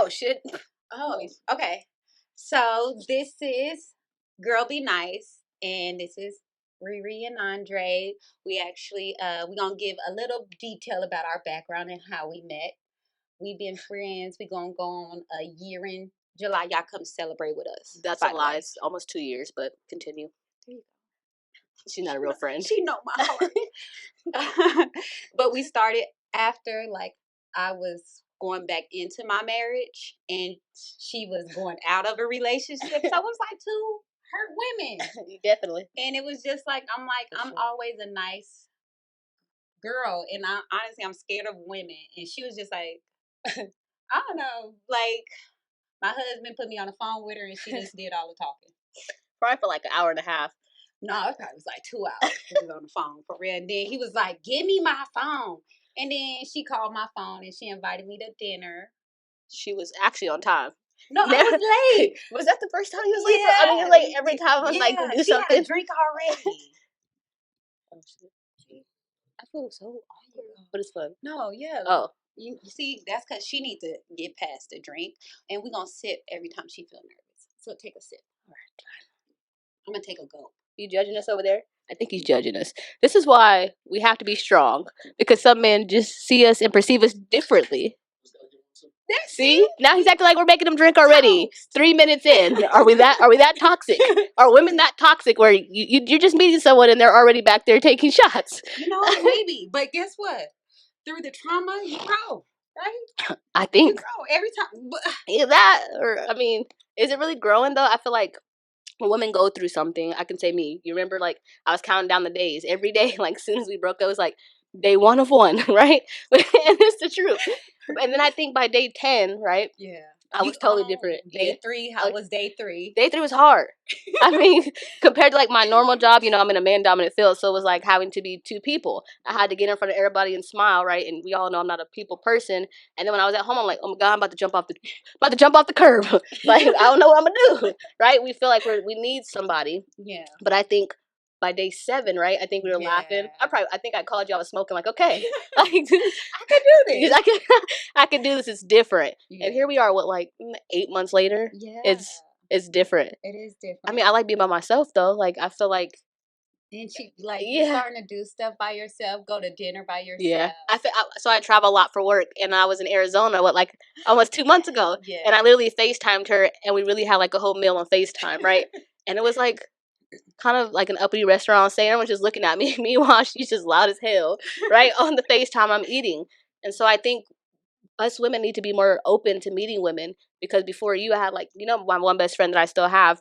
Oh, shit. Oh, okay. So this is Girl Be Nice, and this is Riri and Andre. We actually, we're going to give a little detail about our background and how we met. We've been friends. We're going to go on a year in July. Y'all come celebrate with us. That's a lie. It's almost 2 years, but continue. She's not a real friend. She know my heart. But we started after, like, I was going back into my marriage and she was going out of a relationship. So it was like two hurt women. Definitely. And it was just like, I'm always a nice girl. And honestly, I'm scared of women. And she was just like, I don't know, like, my husband put me on the phone with her and she just did all the talking. Probably for like an hour and a half. No, it probably was like 2 hours. He was on the phone for real. And then he was like, give me my phone. And then she called my phone and she invited me to dinner. She was actually on time. No, I was late. Was that the first time you was late? Yeah. I mean, like every time I was like, do she something. Had a drink already. Oh, shit. I feel so awkward. But it's fun. No, yeah. Oh. You see, that's because she needs to get past the drink. And we're going to sip every time she feel nervous. So take a sip. All right. I'm going to take a gulp. You judging us over there? I think he's judging us. This is why we have to be strong. Because some men just see us and perceive us differently. See? Now he's acting like we're making him drink already. 3 minutes in. Are we that toxic? Are women that toxic where you're just meeting someone and they're already back there taking shots? You know, maybe. But guess what? Through the trauma, you grow. Right? I think. You grow every time. Either that, or, I mean, is it really growing though? I feel like when women go through something, I can say me. You remember, like, I was counting down the days. Every day, like, as soon as we broke up, it was like, day 1 of 1, right? And it's the truth. And then I think by day 10, right? Yeah. I was totally different. Day 3, how was day 3? Day 3 was hard. I mean, compared to like my normal job, you know, I'm in a man-dominant field, so it was like having to be 2 people. I had to get in front of everybody and smile, right? And we all know I'm not a people person. And then when I was at home, I'm like, oh my God, I'm about to jump off the curb. Like, I don't know what I'm gonna do, right? We feel like we need somebody. Yeah. But I think by day 7, right? I think we were laughing. I think I called you. I was smoking. Like, okay, like, I can do this. I can do this. It's different. Yeah. And here we are. What, like 8 months later? Yeah. It's different. It is different. I mean, I like being by myself though. Like, I feel like. And she you're starting to do stuff by yourself. Go to dinner by yourself. Yeah. So I travel a lot for work, and I was in Arizona. Almost 2 months ago. Yeah. And I literally FaceTimed her, and we really had like a whole meal on FaceTime, right? And it was like. Kind of like an uppity restaurant saying everyone's just looking at me. Meanwhile, she's just loud as hell, right? On the FaceTime I'm eating. And so I think us women need to be more open to meeting women, because before you I had like, you know, my one best friend that I still have,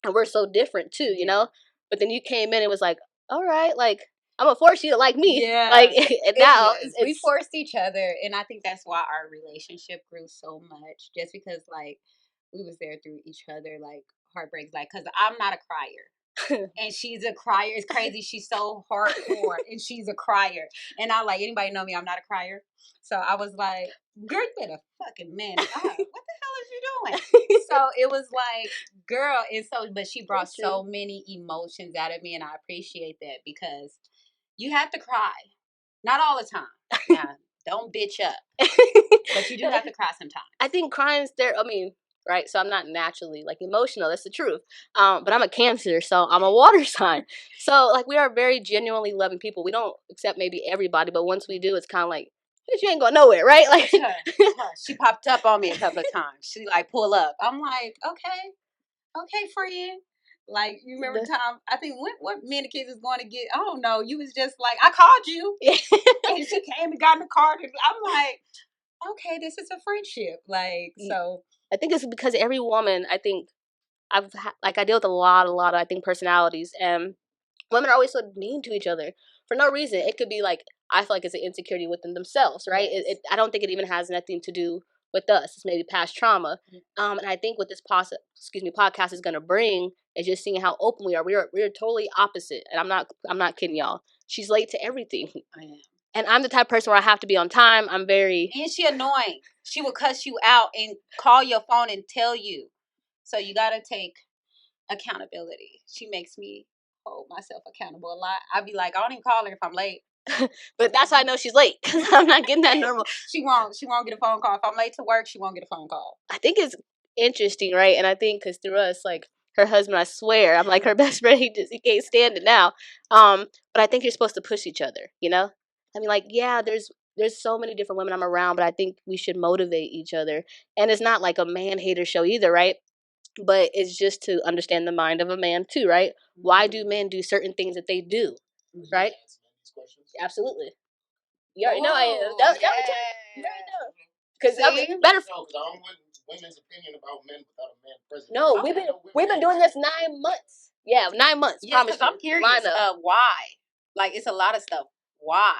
and we're so different too, you know? But then you came in, it was like, all right, like, I'm gonna force you to like me. Yeah. Like, and now we forced each other, and I think that's why our relationship grew so much, just because like we was there through each other, like heartbreaks, like, because I'm not a crier. And she's a crier. It's crazy. She's so hardcore, and she's a crier. And I like, anybody know me? I'm not a crier. So I was like, girl, you better fucking man up. What the hell is you doing? So it was like, girl, but she brought so many emotions out of me, and I appreciate that, because you have to cry. Not all the time. Now, don't bitch up. But you do have to cry sometimes. I think crying's there. I mean, right? So I'm not naturally like emotional. That's the truth. But I'm a Cancer, so I'm a water sign. So like we are very genuinely loving people. We don't accept maybe everybody, but once we do, it's kind of like, bitch, you ain't going nowhere, right? Like she popped up on me a couple of times. She like pull up. I'm like, okay, friend. Like, you remember the time, I think, what me and the kids is going to get, I don't know, you was just like, I called you. And she came and got in the car. I'm like, okay, this is a friendship. Like, so. I think it's because every woman, I think, I deal with a lot of, I think, personalities. And women are always so mean to each other for no reason. It could be like, I feel like it's an insecurity within themselves, right? Yes. I don't think it even has nothing to do with us. It's maybe past trauma. And I think what this podcast is going to bring is just seeing how open we are. We're totally opposite. And I'm not kidding y'all. She's late to everything. I am. And I'm the type of person where I have to be on time. I'm very... And she annoying. She will cuss you out and call your phone and tell you. So you got to take accountability. She makes me hold myself accountable a lot. I'd be like, I don't even call her if I'm late. But that's how I know she's late, because I'm not getting that normal. She won't get a phone call. If I'm late to work, she won't get a phone call. I think it's interesting, right? And I think because through us, like her husband, I swear, I'm like her best friend. He can't stand it now. But I think you're supposed to push each other. You know, I mean, like, yeah, there's so many different women I'm around, but I think we should motivate each other. And it's not like a man hater show either, right? But it's just to understand the mind of a man too, right? Why do men do certain things that they do, right? Absolutely. You already know I am. You already know. Because I mean, better. No, because I don't want women's opinion about men without a man present. No, we've been doing this 9 months. Yeah, 9 months. Yes, because I'm curious. Why? Like, it's a lot of stuff. Why?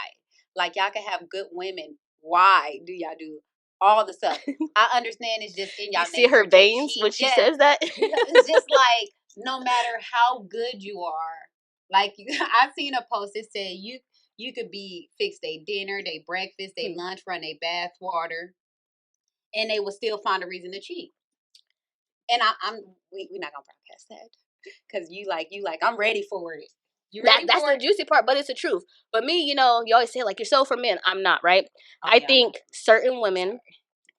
Like, y'all can have good women. Why do y'all do all the stuff? I understand it's just in y'all. You see her veins when she says that. It's just like, no matter how good you are, like I've seen a post that said you could fix their dinner, their breakfast, their lunch, run their bath water, and they will still find a reason to cheat. And we're not gonna broadcast that because you I'm ready for it. That's the juicy part, but it's the truth. But me, you always say like you're so for men. I'm not, right? I think certain women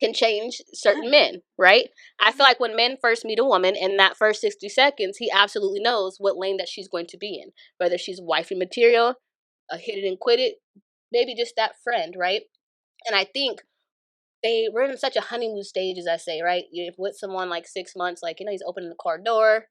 can change certain men, right? I feel like when men first meet a woman, in that first 60 seconds, he absolutely knows what lane that she's going to be in, whether she's wifey material, a hit it and quit it, maybe just that friend, right? And I think we're in such a honeymoon stage, as I say, right? You're with someone like 6 months, like, he's opening the car door,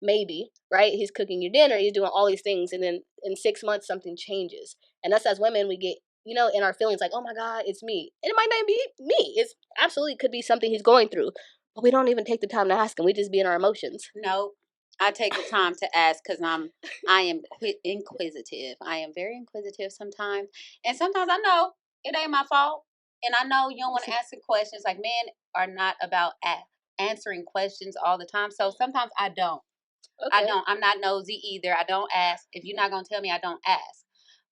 maybe, right? He's cooking your dinner, he's doing all these things, and then in 6 months, something changes. And us as women, we get, in our feelings like, oh my God, it's me. And it might not be me. It's absolutely could be something he's going through. But we don't even take the time to ask him. We just be in our emotions. No, I take the time to ask because I am inquisitive. I am very inquisitive sometimes. And sometimes I know it ain't my fault. And I know you don't want to ask questions. Like, men are not about answering questions all the time. So sometimes I don't. Okay. I don't. I'm not nosy either. I don't ask. If you're not going to tell me, I don't ask.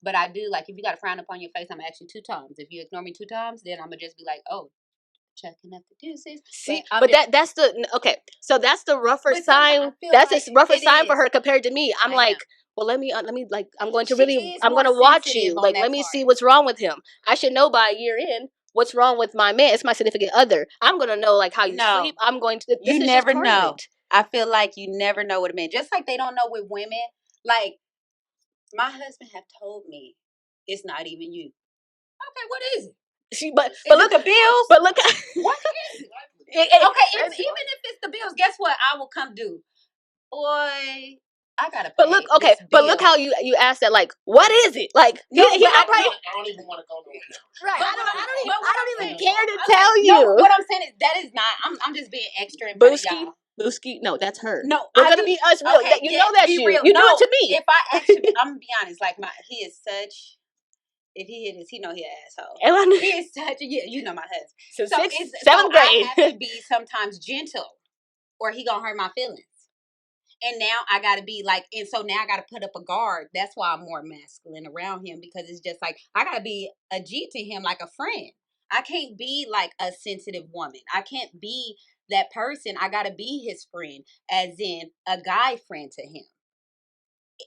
But I do, like, if you got a frown up on your face, I'm going to ask you 2 times. If you ignore me 2 times, then I'm going to just be like, oh, checking at the deuces. See, but that's the, okay, so that's the rougher sign. That's like a rougher sign for her compared to me. I'm like, well, let me like, I'm going to watch you. Like, let me see what's wrong with him. I should know by a year in what's wrong with my man. It's my significant other. I'm going to know, like, how you sleep. I'm going to, you never know. I feel like you never know what a man, just like they don't know with women. Like, my husband have told me it's not even you. Okay, what is it? But look at the bills. But look at what is it? Okay, even if it's the bills, guess what? I will come do. Boy, I gotta pay. But look, okay, but look how you asked that. Like, what is it? Like, I don't even want to go nowhere now. Right? I don't even care to tell you. No, what I'm saying is that is not. I'm just being extra. Booski, no, that's her. No, we're gonna be us real. Okay, you know that's you. Real. You do it to me. If I actually, I'm gonna be honest. Like he is such. If he hit us, he know he an asshole. He is such a you know my husband. So 7th grade. I have to be sometimes gentle, or he gonna hurt my feelings. And now I gotta be like, and so now I gotta put up a guard. That's why I'm more masculine around him, because it's just like I gotta be a G to him, like a friend. I can't be like a sensitive woman. I can't be that person. I gotta be his friend, as in a guy friend to him.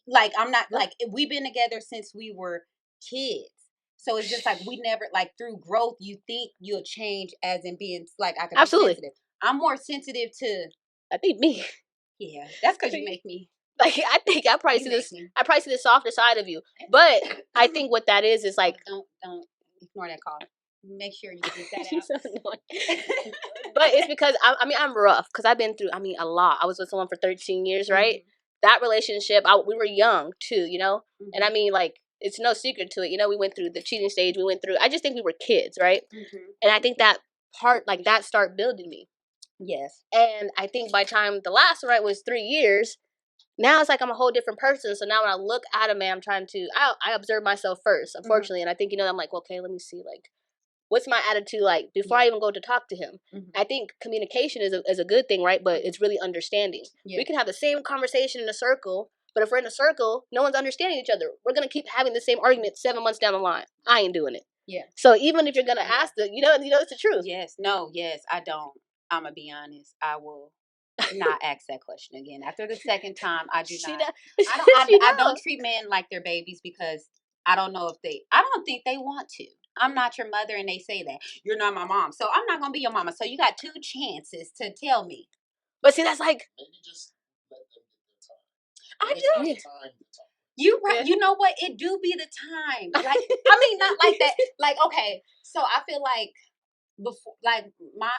Like, I'm not like, we've been together since we were kids. So it's just like, we never, like, through growth, you think you'll change, as in being like, I can be sensitive. I'm more sensitive to, I think me. Yeah, that's because you make me. Like, I think I probably see this. I probably see the softer side of you, but I think what that is like. Don't ignore that call. Make sure you get that out. So but it's because I'm rough, because I've been through a lot. I was with someone for 13 years, right? Mm-hmm. That relationship, we were young too, mm-hmm. And like, it's no secret to it. We went through the cheating stage. I just think we were kids, right? Mm-hmm. And I think that part, like, that started building me. Yes. And I think by the time the last one, right, was 3 years, now it's like I'm a whole different person. So now when I look at a man, I'm trying to, I observe myself first, unfortunately. Mm-hmm. And I think, I'm like, okay, let me see, like, what's my attitude like before I even go to talk to him? Mm-hmm. I think communication is a good thing, right? But it's really understanding. Yeah. We can have the same conversation in a circle, but if we're in a circle, no one's understanding each other. We're going to keep having the same argument 7 months down the line. I ain't doing it. Yeah. So even if you're going to ask it, it's the truth. Yes. No, yes, I don't. I'm going to be honest. I will not ask that question again. After the second time, I do not. I don't treat men like they're babies, because I don't think they want to. I'm not your mother, and they say that. You're not my mom, so I'm not going to be your mama. So you got 2 chances to tell me. But see, that's like... Maybe just let them get their time. I do. do. Time to talk. You right. Yeah. You know what? It do be the time. Like, I mean, not like that. Like, okay. So I feel like before, like my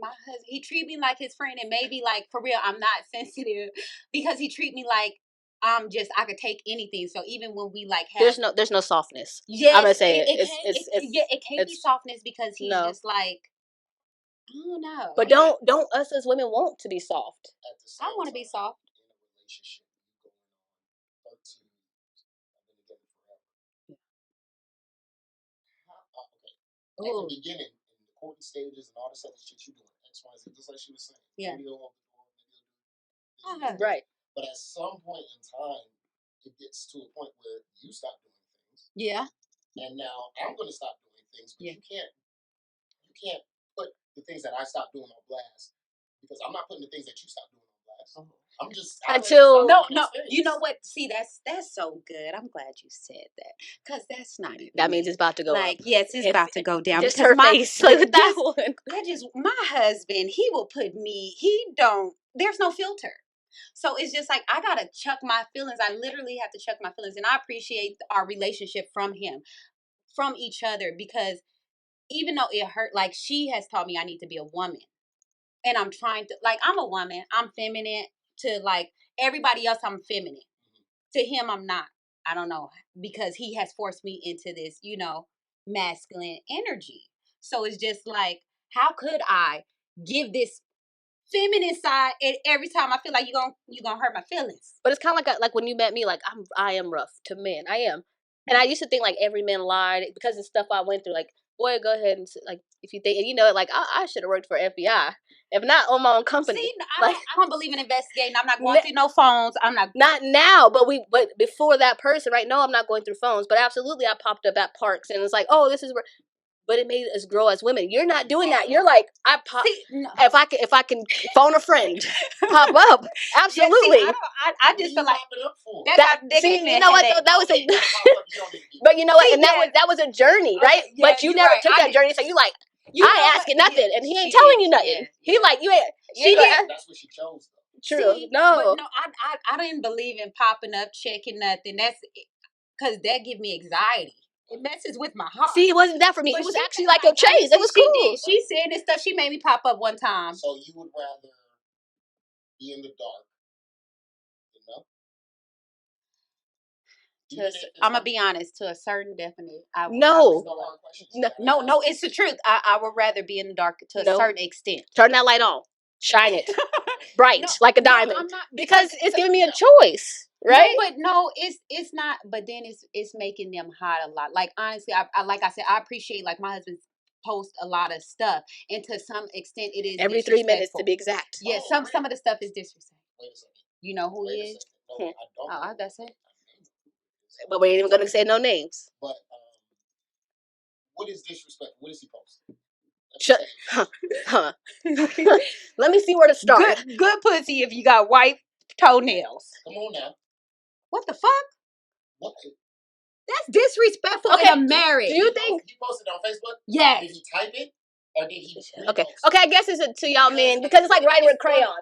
husband, he treat me like his friend, and maybe like for real, I'm not sensitive because he treat me like I could take anything. So even when we like have, there's no softness. Yes, I'm gonna say it can't be softness because he's just like, I don't know. But don't us as women want to be soft? I want to be soft. In a relationship, you go on 13 years, I've been together forever. Okay. At the beginning, in the courting stages and all this other shit you doing, X, Y, Z, just like she was saying. Yeah. Maybe you'll open the door, maybe you'll do this. Right. But at some point in time, it gets to a point where you stop doing things. Yeah. And now I'm going to stop doing things, but you can't put the things that I stopped doing on blast because I'm not putting the things that you stopped doing on blast. Oh. I'm just until no. You know what? See, that's so good. I'm glad you said that because that's not even. That means it's about to go like up. Yes, it's about to go down. Just her face. Look at that one. My husband. He will put me. He don't. There's no filter. So it's just like I gotta chuck my feelings. I literally have to chuck my feelings, and I appreciate our relationship from him, from each other, because even though it hurt, like she has taught me I need to be a woman, and I'm trying to like I'm a woman. I'm feminine to like everybody else. I'm feminine. To him, I'm not. I don't know because he has forced me into this, masculine energy. So it's just like, how could I give this feminine side, and every time I feel like you're gonna hurt my feelings. But it's kind of like when you met me, like I am rough to men. I am, and I used to think like every man lied because of stuff I went through. Like, boy, go ahead and like if you think, and like I should have worked for FBI, if not on my own company. See, I don't believe in investigating. I'm not going through no phones. I'm not now, but before that person, right? No, I'm not going through phones, but absolutely, I popped up at parks, and it's like, oh, this is where. But it made us grow as women. You're not doing that. You're like, I pop. See, no. If I can phone a friend, pop up. Absolutely. Yeah, see, I just feel like you know what? Though, that was a. But you know what? And that was a journey, right? Yeah, but you never took that journey. So you like, I asking nothing, and he ain't telling you nothing. Yeah. He like you ain't. She did. That's what she chose. True. See, no. But no, I didn't believe in popping up, checking nothing. That's because that give me anxiety. It messes with my heart. See, it wasn't that for me. But it was actually like a chase. It was cool. She said this stuff. She made me pop up one time. So you would rather be in the dark, I'm gonna be honest. To a certain definite, no, it's the truth. I would rather be in the dark to a certain extent. Turn that light on, shine it bright like a diamond. I'm not, because it's giving me a choice. Right, it's not. But then it's making them hide a lot. Like honestly, I like I said, I appreciate like my husband posts a lot of stuff, and to some extent, it is every 3 minutes to be exact. Yeah, some of the stuff is disrespectful. Wait a second. You know who he is? No, I don't. That's it. But we ain't even gonna say no names. But what is disrespectful? What is he posting? Let me see where to start. Good pussy if you got white toenails. Come on now. What the fuck? What? That's disrespectful in a marriage. Do you think he posted on Facebook? Yes. Did he type it or did he? Okay. I guess it's to y'all men because it's like writing with crayon.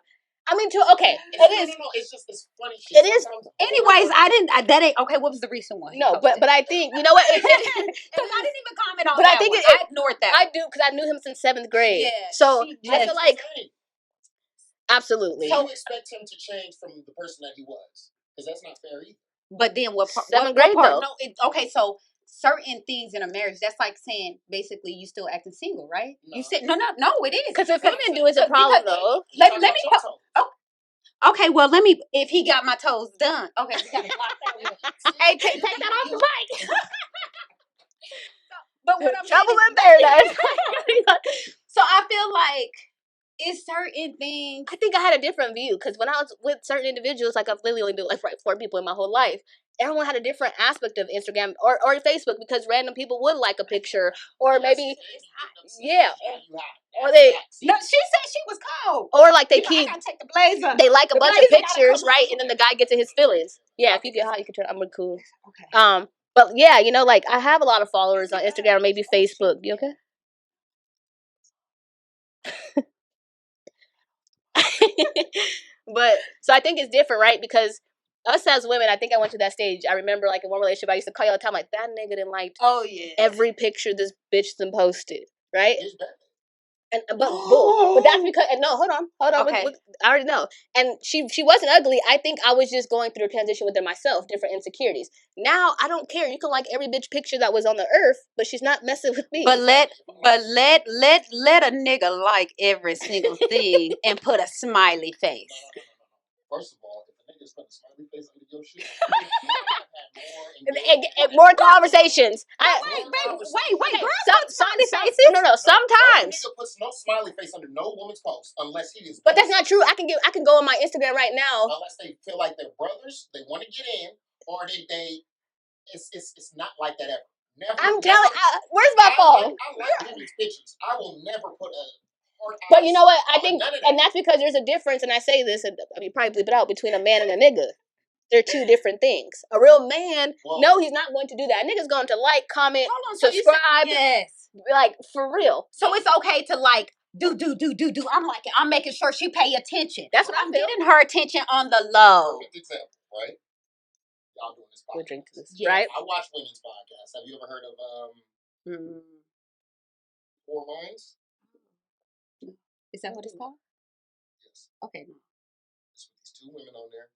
I mean, it is. No, it's just this funny shit. It is. Anyways, that ain't okay. What was the recent one? No, but I think you know what? Because I didn't even comment on. But that I think I ignored that. I do because I knew him since 7th grade. Yeah. So I feel like absolutely. So expect him to change from the person that he was because that's not fair either. But then what part? 7th grade though. No, okay. So certain things in a marriage, that's like saying basically you still acting single, right? No. You said no, it is. Because if women do, it's a problem though. Let me. Okay, well, if he got my toes done. Okay, we got to block that. Hey, take that off the mic. But what I'm trouble in paradise. So I feel like it's certain things. I think I had a different view because when I was with certain individuals, like I've literally only been like 4 people in my whole life. Everyone had a different aspect of Instagram or Facebook because random people would like a picture or maybe, yeah. Or they no, she said she was cold. Or like they keep I gotta take the blazer. They like a bunch of pictures, right? And then the guy gets in his feelings. Yeah, if you get hot, you can turn. I'm cool. Okay. But yeah, you know, like I have a lot of followers on Instagram or maybe Facebook. You okay? But so I think it's different, right? Because us as women, I think I went to that stage. I remember, like, in one relationship, I used to call you all the time, like, that nigga didn't like every picture this bitch done posted, right? And but that's because, and no, hold on, Okay. I already know. And she wasn't ugly. I think I was just going through a transition within myself, different insecurities. Now I don't care. You can like every bitch picture that was on the earth, but she's not messing with me. But let a nigga like every single thing and put a smiley face. No. First of all, if a nigga's putting a smiley face under your shit, and more conversations. Wait, girls put smiley faces? No, sometimes. No nigga puts no smiley face under no woman's post unless he is. But that's not true. I can go on my Instagram right now. Unless they feel like they're brothers, they want to get in, or it's not like that ever. Never. I'm telling. Where's my phone? I like women's pictures. I will never put a. But you know what? I think, and that's because there's a difference, and I say this, and I mean, probably bleep it out, between a man and a nigga. They're two different things. A real man, no, he's not going to do that. A nigga's going to like, comment, subscribe. Yes. Like, for real. So it's okay to like, do. I'm like, I'm making sure she pay attention. That's what I'm getting her attention on the low. Perfect example, right? Y'all doing this podcast. We'll drink this, right? I watch women's podcasts. Have you ever heard of Four Minds? Is that what it's called? Yes. Okay. It's with these two women on there.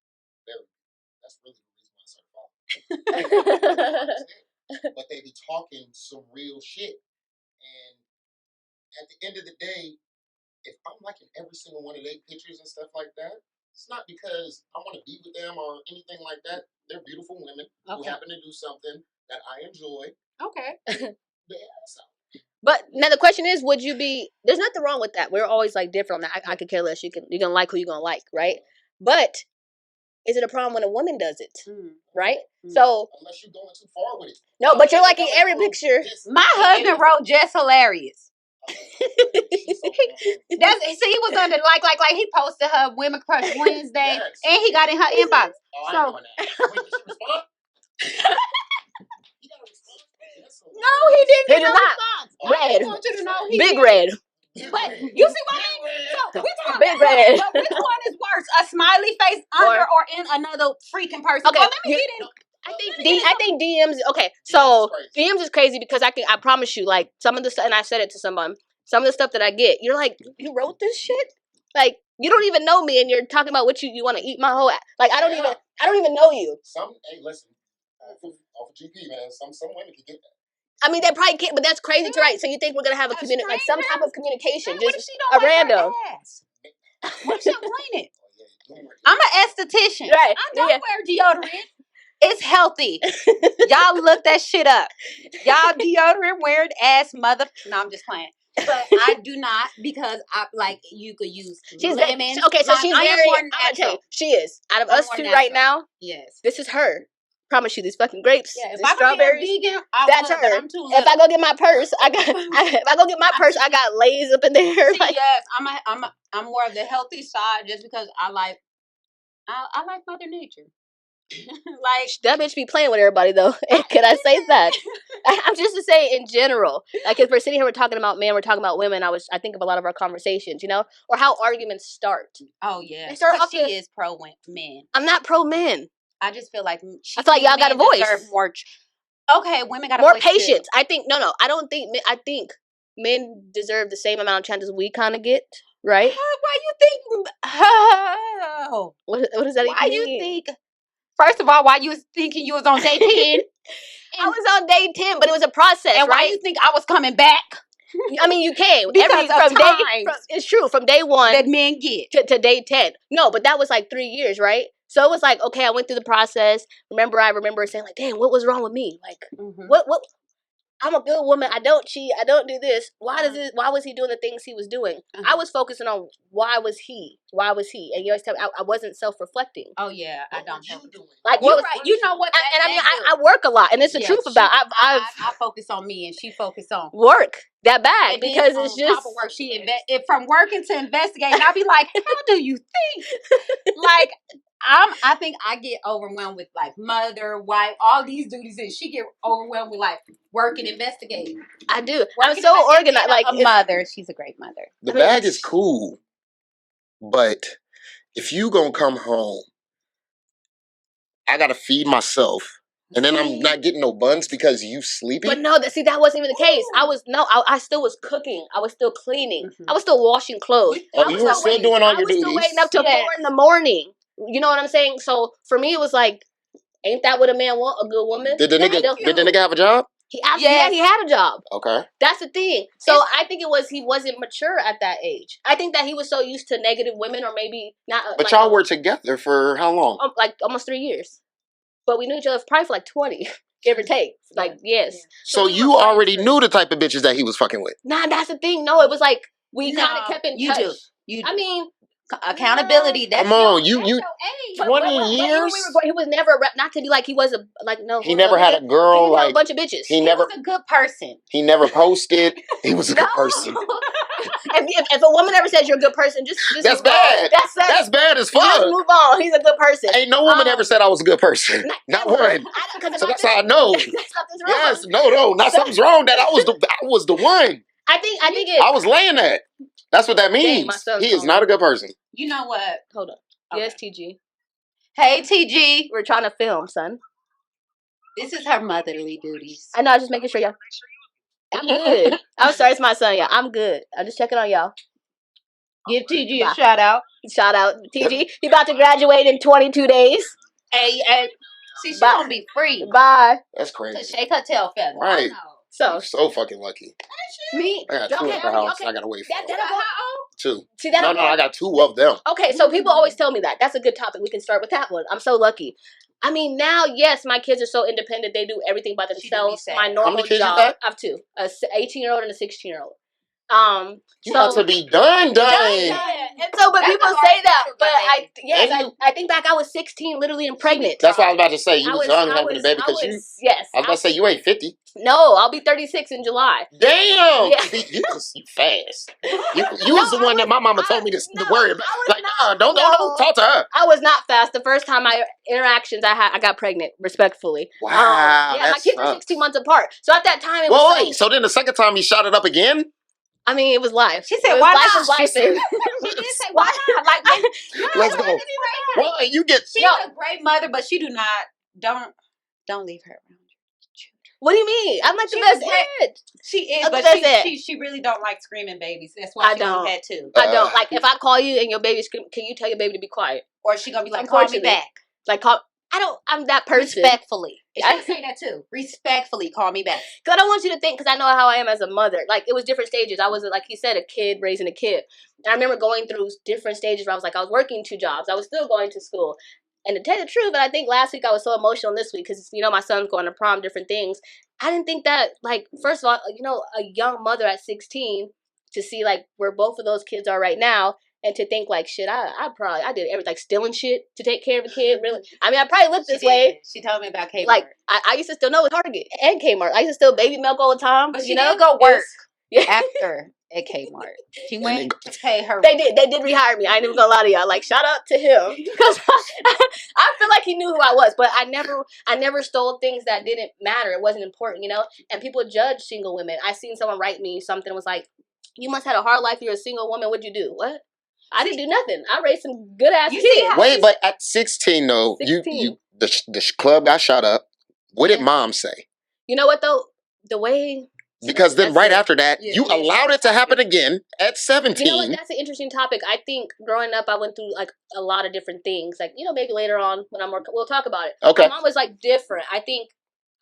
That's really the reason why I started following. But they be talking some real shit. And at the end of the day, if I'm liking every single one of their pictures and stuff like that, it's not because I want to be with them or anything like that. They're beautiful women who happen to do something that I enjoy. Okay. But now the question is, would you be? There's nothing wrong with that. We're always like different on that. I could care less. You're gonna like who you're gonna like, right? But is it a problem when a woman does it, right? So unless you're going too far with it. No, but you're liking every picture. My husband wrote just hilarious. That's see, he was under like he posted her Women Crush Wednesday, and he got in her inbox. So. No, he didn't get no response. Red. I want you to know big red. But you see what I mean? So big red. But which one is worse? A smiley face under or in another freaking person? Okay. Well, let me get in. I think DMs. Okay, so DMs is crazy because I promise you, like some of the stuff, and I said it to someone. Some of the stuff that I get, you're like, you wrote this shit. Like you don't even know me, and you're talking about what you want to eat my whole. Like I don't even know you. Hey, listen, off of GP, man. Some women can get that. I mean, they probably can't, but that's crazy to write. So you think we're gonna have a like some type of communication, just a random. What if she don't clean it? I'm an esthetician. Right. I don't wear deodorant. It's healthy. Y'all look that shit up. Y'all deodorant wearing ass mother. No, I'm just playing. But I do not because I like you could use lemon. Okay, so she's very. I'm gonna tell you, she is out of us two right now. Yes, this is her. Promise you, these fucking grapes, yeah, if these I strawberries. Be a vegan, that's her. If I go get my purse, I got Lay's up in there. See, like, yes, I'm more of the healthy side just because I like Mother Nature. Like that bitch be playing with everybody though. Can I say that? I'm just to say in general. Like if we're sitting here, we're talking about men, we're talking about women. I think of a lot of our conversations, you know, or how arguments start. Oh yeah, they start off. She is pro men. I'm not pro men. I just feel like I feel like y'all got a voice. Okay, women got a more voice patience. Too. I think I don't think I think men deserve the same amount of chances we kind of get, right? Why you think? Oh, what does that even mean? Why you think? First of all, why you was thinking you was on day 10? I was on day 10, but it was a process, and right? Why you think I was coming back? I mean, you can because of time. It's true from day 1 that men get to day 10. No, but that was like 3 years, right? So it was like, okay, I went through the process. I remember saying like, damn, what was wrong with me? Like, what? I'm a good woman. I don't cheat. I don't do this. Why was he doing the things he was doing? I was focusing on why was he? And you always tell me I wasn't self-reflecting. Oh yeah, I don't. Like you're right. You know what? I work a lot, and it's the truth about. I focus on me, and she focus on work that bad because it's just top of work. She from working to investigating. I'll be like, how do you think? Like I think I get overwhelmed with like mother, wife, all these duties, and she get overwhelmed with like work and investigating. I do. I'm so organized. Like a mother, she's a great mother. The bag is cool, but if you gonna come home, I gotta feed myself. And then I'm not getting no buns because you sleepy. But no, that wasn't even the case. I still was cooking. I was still cleaning. I was still washing clothes. Oh, you were still doing all your duties. I was still waiting up till 4 a.m. You know what I'm saying? So for me, it was like, ain't that what a man want? A good woman? Did the nigga have a job? He had a job. Okay. That's the thing. So I think he wasn't mature at that age. I think that he was so used to negative women, or maybe not. But y'all were together for how long? Like almost 3 years. But we knew each other probably for like 20, give or take. Like, yes. So you already knew the type of bitches that he was fucking with? Nah, that's the thing. No, it was like, we kind of kept in touch. You do. I mean, accountability. That's come on, you 20 years. He was never, not to be like he was no. He never had a girl like a bunch of bitches. He was a good person. He never posted. He was a good person. If a woman ever says you're a good person, just that's bad. That's bad as fuck. Just move on. He's a good person. Ain't no woman ever said I was a good person. Not one. So that's how I know. Something's wrong. Yes, no, not something's wrong. That I was the one. I think I was laying that. That's what that means. He is not a good person. You know what? Hold on. Okay. Yes, TG. Hey, TG. We're trying to film, son. This is her motherly duties. I know. I'm just making sure y'all. I'm good. I'm sorry, it's my son, y'all. I'm good. I'm just checking on y'all. Give TG a shout out. Shout out, TG. He about to graduate in 22 days. Hey, see, she gonna be free. Bye. That's crazy. To shake her tail feather. Right. So fucking lucky. Me? I got two at the house. I gotta wait for them. Two. See, no, I got two of them. Okay, so people always tell me that. That's a good topic. We can start with that one. I'm so lucky. I mean, now, yes, my kids are so independent. They do everything by themselves. My normal How many kids job. you got? I have two. A 18-year-old and a 16-year-old. You got to be done. And so, but people say that. But I think back, I was 16, literally and pregnant. That's what I was about to say. You was young having a baby because you. Yes. I was about to say you ain't 50. No, I'll be 36 in July. Damn. Yeah. You fast. You was the one that my mama told me to worry about. Like, don't talk to her. I was not fast. The first time I got pregnant, respectfully. Wow. My kids were 16 months apart. So at that time, it was. Wait. So then the second time you shot it up again? I mean, it was life. She said, "Why not?" She did say, "Why not?" Like, let's go. Well, you get. She's a great mother, but she don't leave her around your children. What do you mean? I'm like the best aunt. She is, but she really don't like screaming babies. That's why she don't had to. I don't like if I call you and your baby scream. Can you tell your baby to be quiet? Or she gonna be like, "Call me back." Like call. I'm that person. Respectfully. I say that too. Respectfully, call me back. Because I don't want you to think, because I know how I am as a mother. Like, it was different stages. I was, like he said, a kid raising a kid. And I remember going through different stages where I was working 2 jobs. I was still going to school. And to tell you the truth, and I think last week I was so emotional, and this week, because, my son's going to prom, different things. I didn't think that, first of all, a young mother at 16, to see, where both of those kids are right now, and to think shit, I did everything, stealing shit to take care of a kid. Really, I mean, I probably looked this way. She told me about Kmart. I used to still know Target and Kmart. I used to steal baby milk all the time. But she did go work after at Kmart. She went to pay her. They did rehire me. I ain't even gonna lie to y'all. Shout out to him, because I feel like he knew who I was. But I never stole things that didn't matter. It wasn't important, And people judge single women. I seen someone write me something was like, "You must have had a hard life. You're a single woman. What'd you do?" What? I didn't do nothing. I raised some good ass kids. Wait, but at 16 though, 16. The club got shot up. What did mom say? You know what though? The way. Because then right after that, you allowed it to happen again at 17. You know what? That's an interesting topic. I think growing up, I went through a lot of different things. Maybe later on when I'm more, we'll talk about it. Okay. My mom was different. I think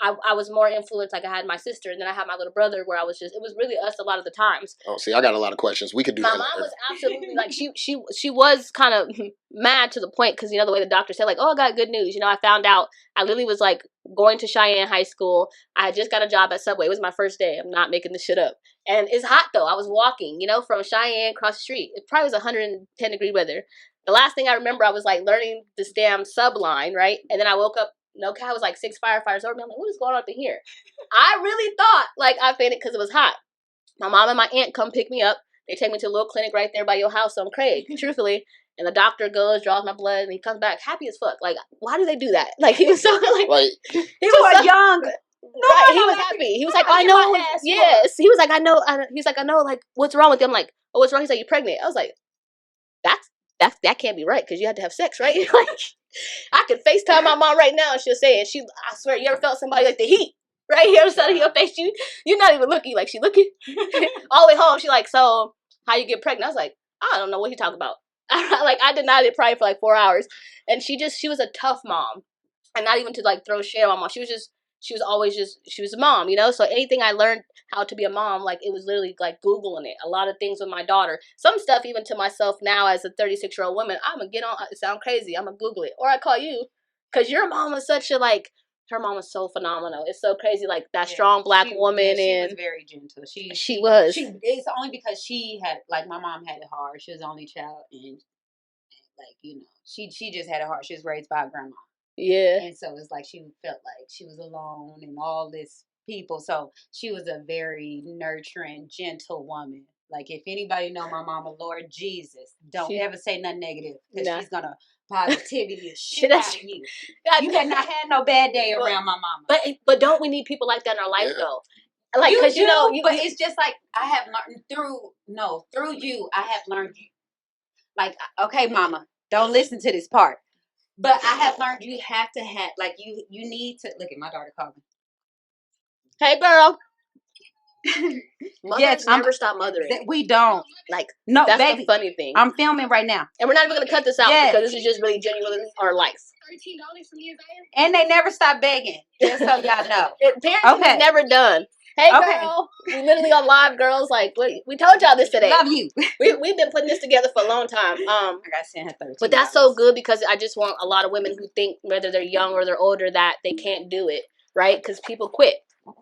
I was more influenced. I had my sister, and then I had my little brother, where it was really us a lot of the times. Oh, see, I got a lot of questions. We could do that. My mom was absolutely she was kind of mad to the point, because the way the doctor said "Oh, I got good news." I found out I literally was going to Cheyenne High School. I had just got a job at Subway. It was my first day. I'm not making this shit up. And it's hot though. I was walking, from Cheyenne across the street. It probably was 110-degree weather. The last thing I remember, I was learning this damn sub line, right? And then I woke up. No, I was 6 firefighters over me. I'm what is going on up in here? I really thought I fainted because it was hot. My mom and my aunt come pick me up. They take me to a little clinic right there by your house on Craig, truthfully. And the doctor goes, draws my blood, and he comes back happy as fuck. Like, why do they do that? Like, he was so like he was so young. Right, he was happy. He was like, I know. Yes, he was like, I know. He's like, I know. Like, what's wrong with you? I'm like, oh, what's wrong? He's like, you're pregnant. I was like, that can't be right because you had to have sex, right? Like, I could FaceTime my mom right now and she'll say it. I swear, you ever felt somebody like the heat? Right here, something your face, you're not even looking. Like, she looking all the way home. She like, so how you get pregnant? I was like, I don't know what you talking about. Like, I denied it probably for like 4 hours, and she was a tough mom, and not even to like throw shade on my mom. She was always she was a mom, you know. So anything I learned how to be a mom, like, it was literally like Googling it. A lot of things with my daughter, some stuff even to myself now as a 36-year-old woman. I'm gonna get on. It sound crazy. I'm gonna Google it, or I call you, because your mom was such a like. Her mom was so phenomenal. It's so crazy, like that strong Black woman, she and was very gentle. She was. It's only because she had, like, my mom had it hard. She was the only child, and like, you know, she just had it hard. She was raised by a grandma. Yeah. And so it's like she felt like she was alone and all this people. So she was a very nurturing, gentle woman. Like, if anybody know my mama, Lord Jesus, don't ever say nothing negative, because she's gonna positivity shit out of you. You better not have no bad day around my mama. But don't we need people like that in our life though? Like, because you know, but it's just like I have learned through you. I have learned you. Like, okay, mama, don't listen to this part. But I have learned you have to have, like, you need to look at my daughter calling. Hey, girl. Mothers never stop mothering. We don't. Like, no, that's baby, the funny thing. I'm filming right now. And we're not even going to cut this out because this is just really genuinely our life. $13 from you, and they never stop begging. Just so y'all know. Parenting is never done. Hey, girl. We literally on live, girls. Like, we told y'all this today. Love you. We've been putting this together for a long time. I got to send her $13. But that's so good, because I just want a lot of women who think, whether they're young or they're older, that they can't do it, right? Because people quit.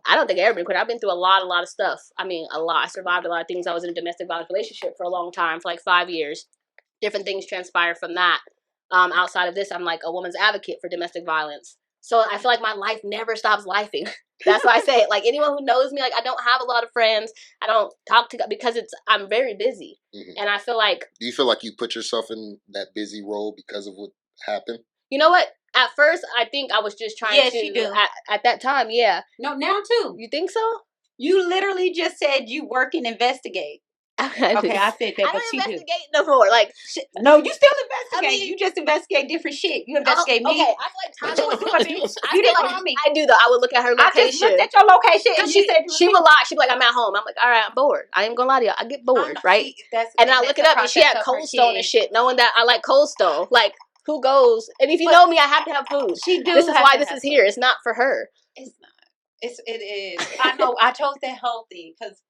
I don't think I ever been quit. I've been through a lot of stuff. I mean, a lot. I survived a lot of things. I was in a domestic violence relationship for a long time, for like 5 years. Different things transpired from that. Outside of this, I'm like a woman's advocate for domestic violence. So I feel like my life never stops lifing. That's why I say it. Like, anyone who knows me, like, I don't have a lot of friends. I don't talk to, because I'm very busy. Mm-hmm. And I feel like... Do you feel like you put yourself in that busy role because of what happened? You know what? At first, I think I was just trying to... Yes, you do. At that time, yeah. No, now too. You think so? You literally just said you work and investigate. Okay, I said that, but you do. I don't investigate no more. Like, no, you still investigate. I mean, you just investigate different shit. You investigate me. Okay, I feel like you didn't call me. I do though. I would look at her location. I just looked at your location, and she would lie. She'd be like, "I'm at home." I'm like, "All right, I'm bored. I ain't gonna lie to you. I get bored, right?" And I look it up, and she had Cold Stone and shit, knowing that I like Cold Stone. Like, who goes? And if you know me, I have to have food. This is why this is here. It's not for her. It's not. It is. I know. I chose that healthy because.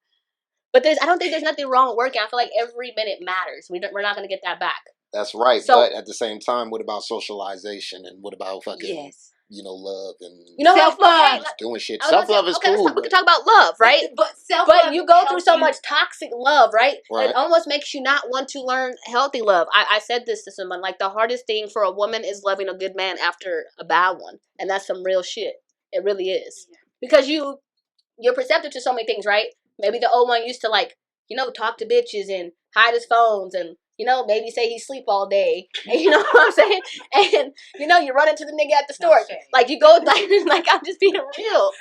But I don't think there's nothing wrong with working. I feel like every minute matters. We're not going to get that back. That's right. So, but at the same time, what about socialization, and what about fucking, love and self-love? Doing shit. Self-love is cool. We can talk about love, right? But But you go through so much toxic love, right? It almost makes you not want to learn healthy love. I said this to someone, like, the hardest thing for a woman is loving a good man after a bad one. And that's some real shit. It really is. Yeah. Because you're perceptive to so many things, right? Maybe the old one used to, like, talk to bitches and hide his phones and, maybe say he sleep all day. And you know what I'm saying? And, you run into the nigga at the store. Like, you go, like, I'm just being real.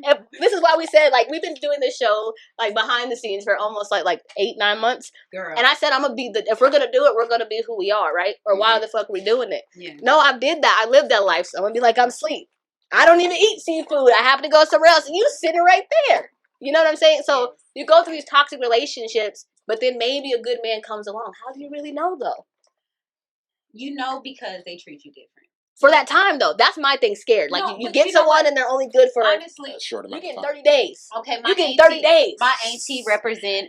And this is why we said, like, we've been doing this show, like, behind the scenes for almost, like 8-9 months. Girl. And I said, I'm going to be if we're going to do it, we're going to be who we are, right? Or why the fuck are we doing it? Yeah. No, I did that. I lived that life. So I'm going to be like, I'm asleep. I don't even eat seafood. I happen to go somewhere else. And you sitting right there. You know what I'm saying? So you go through these toxic relationships, but then maybe a good man comes along. How do you really know, though? You know, because they treat you different. For that time, though. That's my thing, scared. Like, you get someone and they're only good for... Honestly, you get 30 days. Okay, you get 30 days. My auntie represent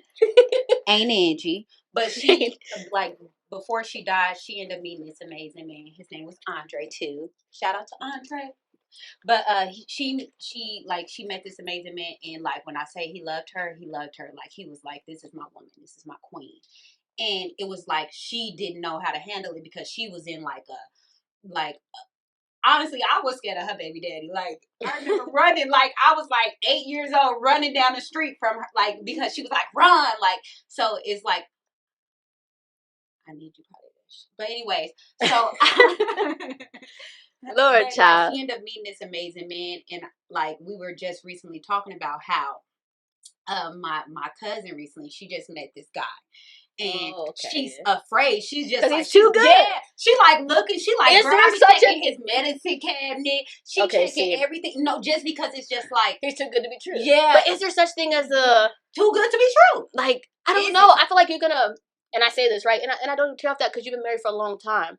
Aunt Angie, but she, like, before she died, she ended up meeting this amazing man. His name was Andre, too. Shout out to Andre. But she met this amazing man, and, like, when I say he loved her. Like, he was like, this is my woman, this is my queen. And it was like she didn't know how to handle it because she was in honestly, I was scared of her baby daddy. Like, I remember running, like, I was like 8 years old, running down the street from her, like, because she was like, run, like, so it's like, I need you part of this. But anyways, so Lord, but, child. like, she ended up meeting this amazing man, and like we were just recently talking about how my cousin recently, she just met this guy. And she's afraid. She's just like, he's too good. Yeah, she like looking. She like, Is girl, there I be such checking his medicine cabinet. She checking everything. No, just because it's just like he's too good to be true. Yeah, but is there such thing as too good to be true? Like, I don't know. I feel like you're gonna, and I say this right, and I don't tear off that because you've been married for a long time.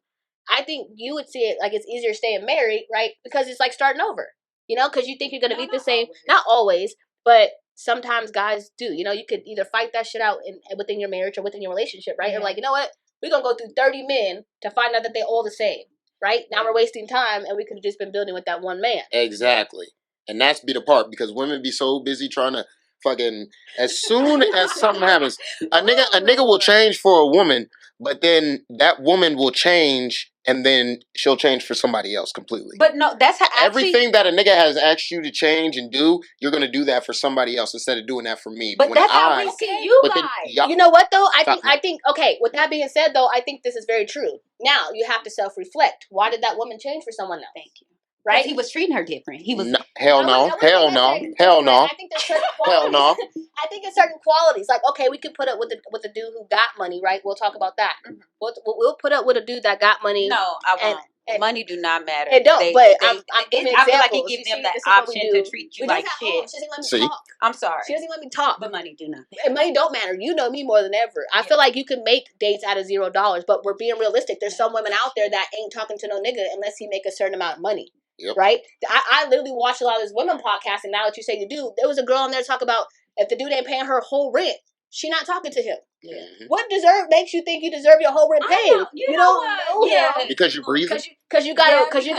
I think you would see it like it's easier staying married, right? Because it's like starting over, you know, because you think you're gonna be the same. Always. Not always, but sometimes guys do. You know, you could either fight that shit out within your marriage or within your relationship, right? Yeah. Or like, you know what? We're gonna go through 30 men to find out that they're all the same, right? Now we're wasting time, and we could have just been building with that one man. Exactly, and that's be the part because women be so busy trying to fucking. As soon as something happens, a nigga will change for a woman, but then that woman will change. And then she'll change for somebody else completely. But no, that's how everything that a nigga has asked you to change and do, you're gonna do that for somebody else instead of doing that for me. But that's how we see you guys. You know what though? I think okay. With that being said, though, I think this is very true. Now you have to self-reflect. Why did that woman change for someone else? Thank you. Right? He was treating her different. He was hell no. I think there's certain qualities. Hell no. I think it's certain qualities. Like, okay, we could put up with the dude who got money, right? We'll talk about that. Mm-hmm. We'll put up with a dude that got money. No, I won't. And money do not matter. It don't. I'm giving examples. I feel like it gives them the option to treat you like shit. She doesn't let me talk. I'm sorry. She doesn't let me talk. But money do not. And money don't matter. You know me more than ever. I feel like you can make dates out of $0, but we're being realistic. There's some women out there that ain't talking to no nigga unless he make a certain amount of money. Yep. Right? I literally watch a lot of this women podcast, and now that you say you do, there was a girl on there talk about if the dude ain't paying her whole rent, she not talking to him. Yeah. What makes you think you deserve your whole rent paid? You don't know him. Because you're breathing? Because you got a cookie?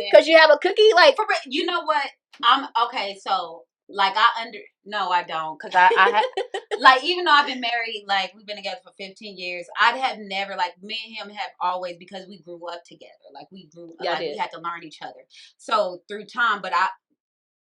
Because you have a cookie? Like, you know what? Okay, so like no, I don't. Because I have, like, even though I've been married, like, we've been together for 15 years, I'd have never, like, me and him have always, because we grew up together. Like, we had to learn each other. So, through time, but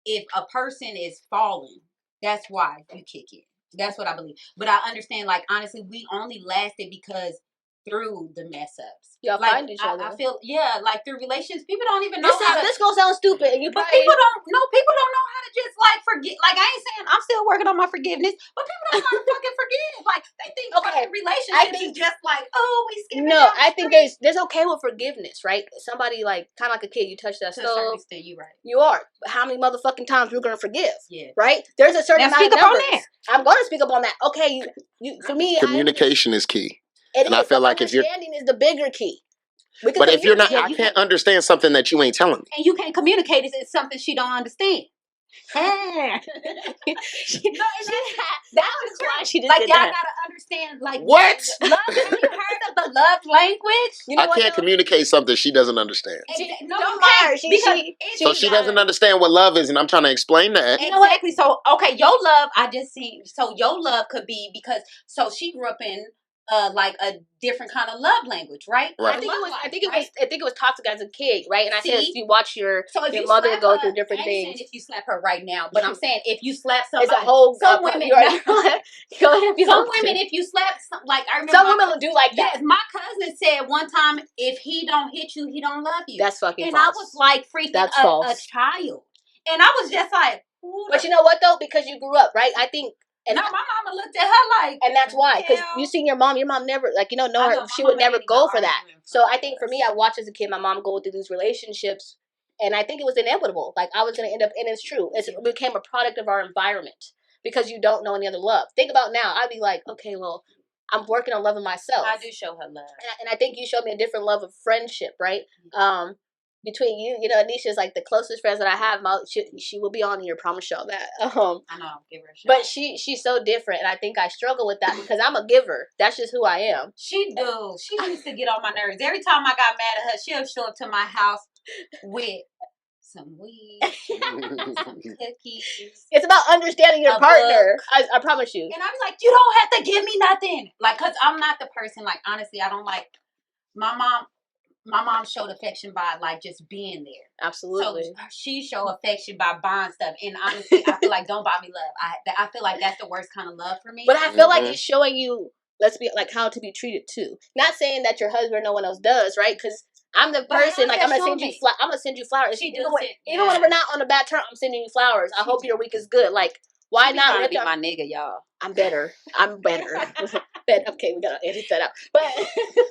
if a person is falling, that's why you kick it. That's what I believe. But I understand, like, honestly, we only lasted because through the mess ups. Y'all like, find each other. I feel, like, through relations, people don't even know this gonna sound stupid. But people don't know how to just, like, forget. Like, I ain't saying I'm still working on my forgiveness, but people don't know how to fucking forgive. Like, they think fucking relationships is just like, oh, we skipping. No, I think there's okay with forgiveness, right? Somebody, like, kind of like a kid, you touch that stove. To a certain extent, you're right. You are. But how many motherfucking times we're gonna forgive? Yeah. Right? There's a certain amount of numbers. I'm gonna speak up on that. Okay, you for me, communication is key. And I feel like if you're understanding is the bigger key. But if you're not, I can't understand something that you ain't telling me. And you can't communicate it. It's something she don't understand. That was why she did like, y'all gotta understand, like, what? Love, have you heard of the love language? You know I can't communicate something she doesn't understand. No, don't matter. So she doesn't understand what love is, and I'm trying to explain that. Exactly. So, okay, your love, I just seen. So your love could be because, so she grew up in like a different kind of love language, right? I think it was taught to as a kid, right? And I said if you watch your mother go through different things. If you slap her right now, but I'm saying if you slap somebody, it's a whole. Some women, go ahead. Some women, if you slap, like I remember, some women will do like that. Yes, my cousin said one time, if he don't hit you, he don't love you. That's fucking false. And I was like freaking a child, and I was just like, but you know what though? Because you grew up, right? I think. And my mama looked at her like, and that's why, because you seen your mom never, like, you know her, she would never go for that. So I think for me, I watched as a kid my mom go through these relationships, and I think it was inevitable. Like, I was going to end up, and it's true. It became a product of our environment because you don't know any other love. Think about now, I'd be like, okay, well, I'm working on loving myself. I do show her love. And I think you showed me a different love of friendship, right? Between you know, Anisha's like the closest friends that I have. She will be on here, promise y'all that. I know, give her a shot. But she's so different, and I think I struggle with that because I'm a giver. That's just who I am. She used to get on my nerves. Every time I got mad at her, she'll show up to my house with some weed, some cookies. It's about understanding your partner. I promise you. And I'm like, you don't have to give me nothing. Like, cause I'm not the person. Like, honestly, I don't like my mom. My mom showed affection by, like, just being there. Absolutely. So she showed affection by buying stuff. And honestly, I feel like don't buy me love. I feel like that's the worst kind of love for me. But I feel like it's showing you let's be like how to be treated too. Not saying that your husband or no one else does, right? Because I'm the person, like, I'm gonna send you flowers. Even when we're not on a bad term, I'm sending you flowers. I hope your week is good. Like, why not? Trying to be my nigga, y'all. I'm better. Okay, we gotta edit that out. But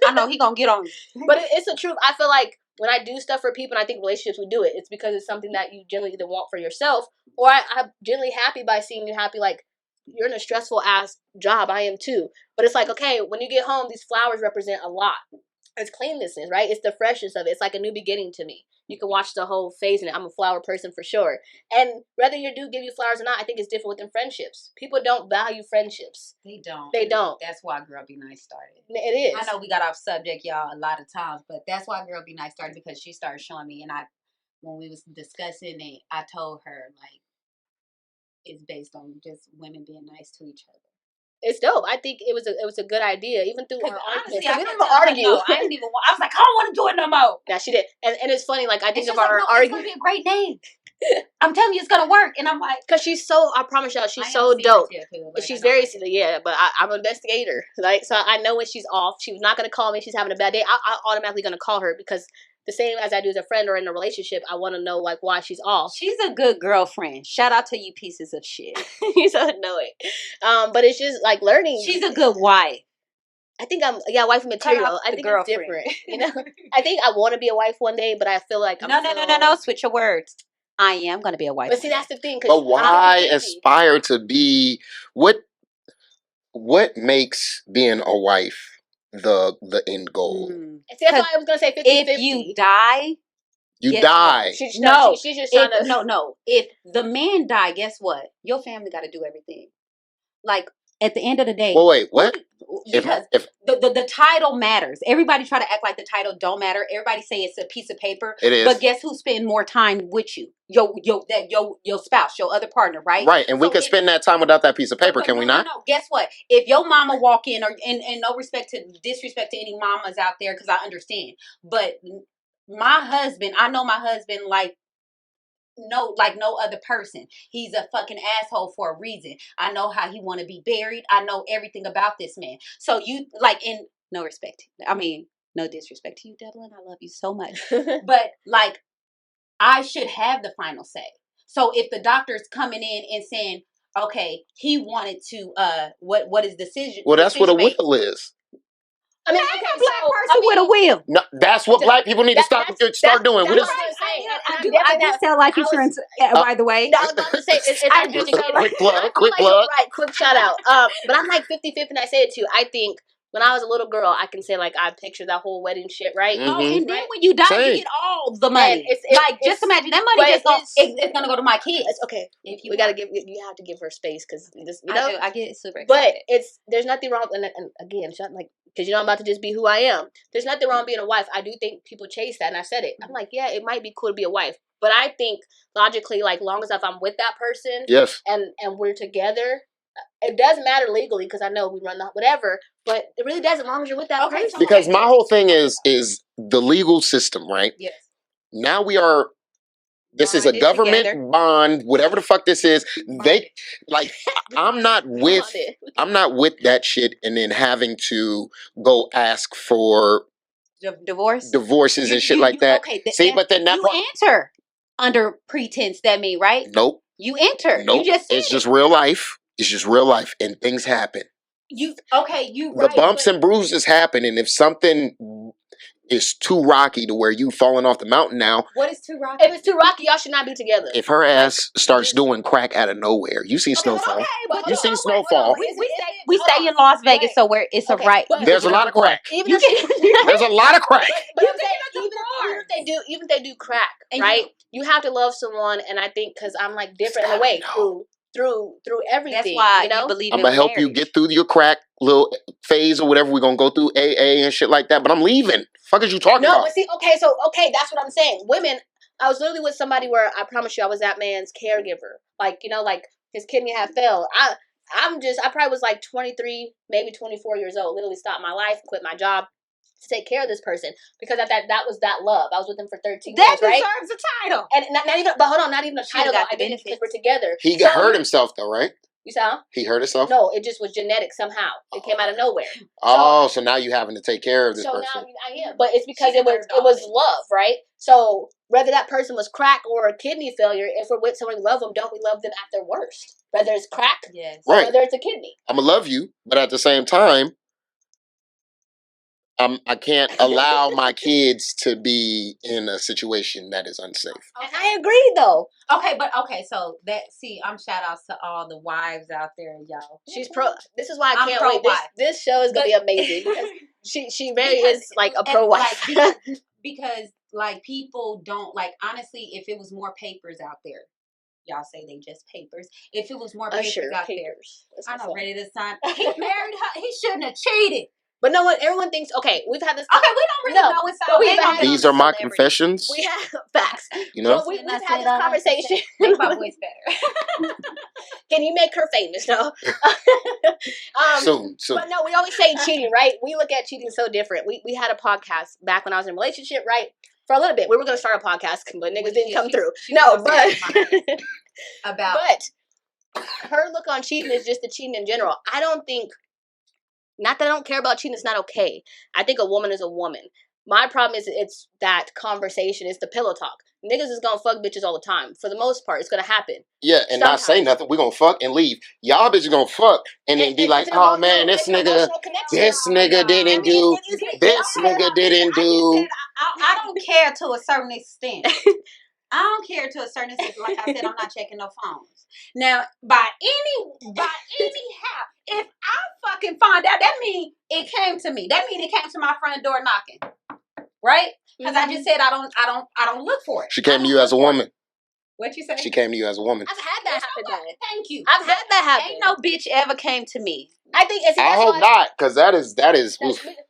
I know he gonna get on me. But it's the truth. I feel like when I do stuff for people, and I think relationships we do it, it's because it's something that you generally either want for yourself, or I'm generally happy by seeing you happy. Like, you're in a stressful ass job. I am too. But it's like, okay, when you get home, these flowers represent a lot. It's cleanliness, right? It's the freshness of it. It's like a new beginning to me. You can watch the whole phase in it. I'm a flower person for sure. And whether you do give you flowers or not, I think it's different within friendships. People don't value friendships. They don't. That's why Girl Be Nice started. It is. I know we got off subject, y'all, a lot of times, but that's why Girl Be Nice started, because she started showing me, and when we was discussing it, I told her, like, it's based on just women being nice to each other. It's dope. I think it was a good idea, even through our honestly, arguments. We didn't even argue. No, I didn't even. I was like, I don't want to do it no more. Yeah, she did, and it's funny. Like, I think of our argument. argument. It's gonna be a great name. I'm telling you, it's gonna work. And I'm like, because she's so. I promise y'all, she's so dope. Like, she's very yeah. But I'm an investigator, right? So I know when she's off. She's not gonna call me. She's having a bad day. I automatically gonna call her, because the same as I do as a friend or in a relationship, I want to know, like, why she's off. She's a good girlfriend. Shout out to you pieces of shit. You don't know it. But it's just like learning. She's a good wife. I think I'm wife material. I think it's different. You know, I think I want to be a wife one day, but I feel like no. Switch your words. I am going to be a wife. But see, that's the thing. But why aspire to be? What makes being a wife the end goal? See, that's why I was gonna say 50-50. If you die, you die. She's just trying to. No. If the man die, guess what? Your family got to do everything. Like, at the end of the day. Well, wait, what? Because if the title matters. Everybody try to act like the title don't matter. Everybody say it's a piece of paper. It is. But guess who spend more time with you? Your spouse, your other partner, right? Right, and we could spend that time without that piece of paper, can we not? No. Guess what? If your mama walk in, and no disrespect to any mamas out there, because I understand, but my husband, I know my husband like no other person. He's a fucking asshole for a reason. I know how he want to be buried. I know everything about this man. So you, like, in no respect, I mean, no disrespect to you, Devlin, I love you so much. But, like, I should have the final say. So if the doctor's coming in and saying, okay, he wanted to what is decision? Well, that's what a will is. I mean, okay, a black person with a will. No, that's what black people need to start doing. I do sell life insurance, by the way. No, I'm just saying, it's quick plug. Right, quick shout out. But I'm like 50-50, and I say it too. I think when I was a little girl, I can say, like, I picture that whole wedding shit, right? Mm-hmm. Oh, and then when you die, you get all the money. Just imagine that money it's gonna go to my kids. Okay, you have to give her space, because I get super excited. But there's nothing wrong. And again, because I'm about to just be who I am. There's nothing wrong being a wife. I do think people chase that, and I said it. I'm like, yeah, it might be cool to be a wife, but I think logically, like, long as if I'm with that person, yes, and we're together. It doesn't matter legally, because I know we run the whatever, but it really does as long as you're with that person. Because my whole thing is the legal system, right? Yes. Now we are. This is a government bond, whatever the fuck this is. They like. I'm not with that shit, and then having to go ask for divorces and shit like that. Okay, see, but then that you enter under pretense. That mean, right? Nope. You enter. Nope. It's just real life. It's just real life, and things happen. The bumps and bruises happen, and if something is too rocky to where you falling off the mountain now. What is too rocky? If it's too rocky, y'all should not be together. If her ass starts doing crack out of nowhere, you see Snowfall. You see Snowfall. We stay in Las Vegas, so where it's a right. There's a lot of crack. There's a lot of crack. But even if they do crack, right? You have to love someone, and I think because I'm like different in a way through everything. That's why you believe I'm gonna help you get through your crack little phase or whatever. We're gonna go through AA and shit like that. But I'm leaving. Fuck is you talking about? No, but see, that's what I'm saying. Women, I was literally with somebody where I promise you I was that man's caregiver. Like, like his kidney had failed. I probably was like 23, maybe 24 years old. Literally stopped my life, quit my job to take care of this person, because that was that love. I was with him for 13 years, right? That deserves a title. And not even, but hold on, not even a title. I did it because we're together. He hurt himself though, right? You saw? He hurt himself? No, it just was genetic somehow. It came out of nowhere. So now you having to take care of this person. So now I am. But it's because it was love, right? So whether that person was crack or a kidney failure, if we're with someone we love them, don't we love them at their worst? Whether it's crack, or whether it's a kidney. I'm going to love you, but at the same time, I can't allow my kids to be in a situation that is unsafe. Okay. And I agree, though. So I'm shout outs to all the wives out there, y'all. She's pro. This is why I can't wait. This show is gonna be amazing because she very is like a pro wife. Because like people don't like honestly. If it was more papers out there, y'all say they just papers. If it was more papers out there, I'm not ready to sign. He married her. He shouldn't have cheated. But no one, everyone thinks, okay, we've had this. Okay, we don't really know inside. These are my confessions. We have facts. You know? We've had this conversation. Make my voice better. Can you make her famous, no? Soon. But no, we always say cheating, right? We look at cheating so different. We had a podcast back when I was in a relationship, right? For a little bit. We were going to start a podcast, but niggas didn't come through. No, but... But her look on cheating is just the cheating in general. I don't think... Not that I don't care about cheating, it's not okay. I think a woman is a woman. My problem is it's that conversation, it's the pillow talk. Niggas is gonna fuck bitches all the time. For the most part, it's gonna happen. Yeah, and not say nothing. We're gonna fuck and leave. Y'all bitches gonna fuck and then be like, oh man, this nigga didn't do. This nigga didn't do. I don't care to a certain extent. I don't care to a certain extent. Like I said, I'm not checking no phones. Now, by any how, if I fucking find out, that means it came to me. That means it came to my front door knocking, right? Because I just said I don't look for it. She came to you as a woman. What you say? She came to you as a woman. I've had that happen. Thank you. I've had that happen. Ain't no bitch ever came to me. I think I hope not, because that is.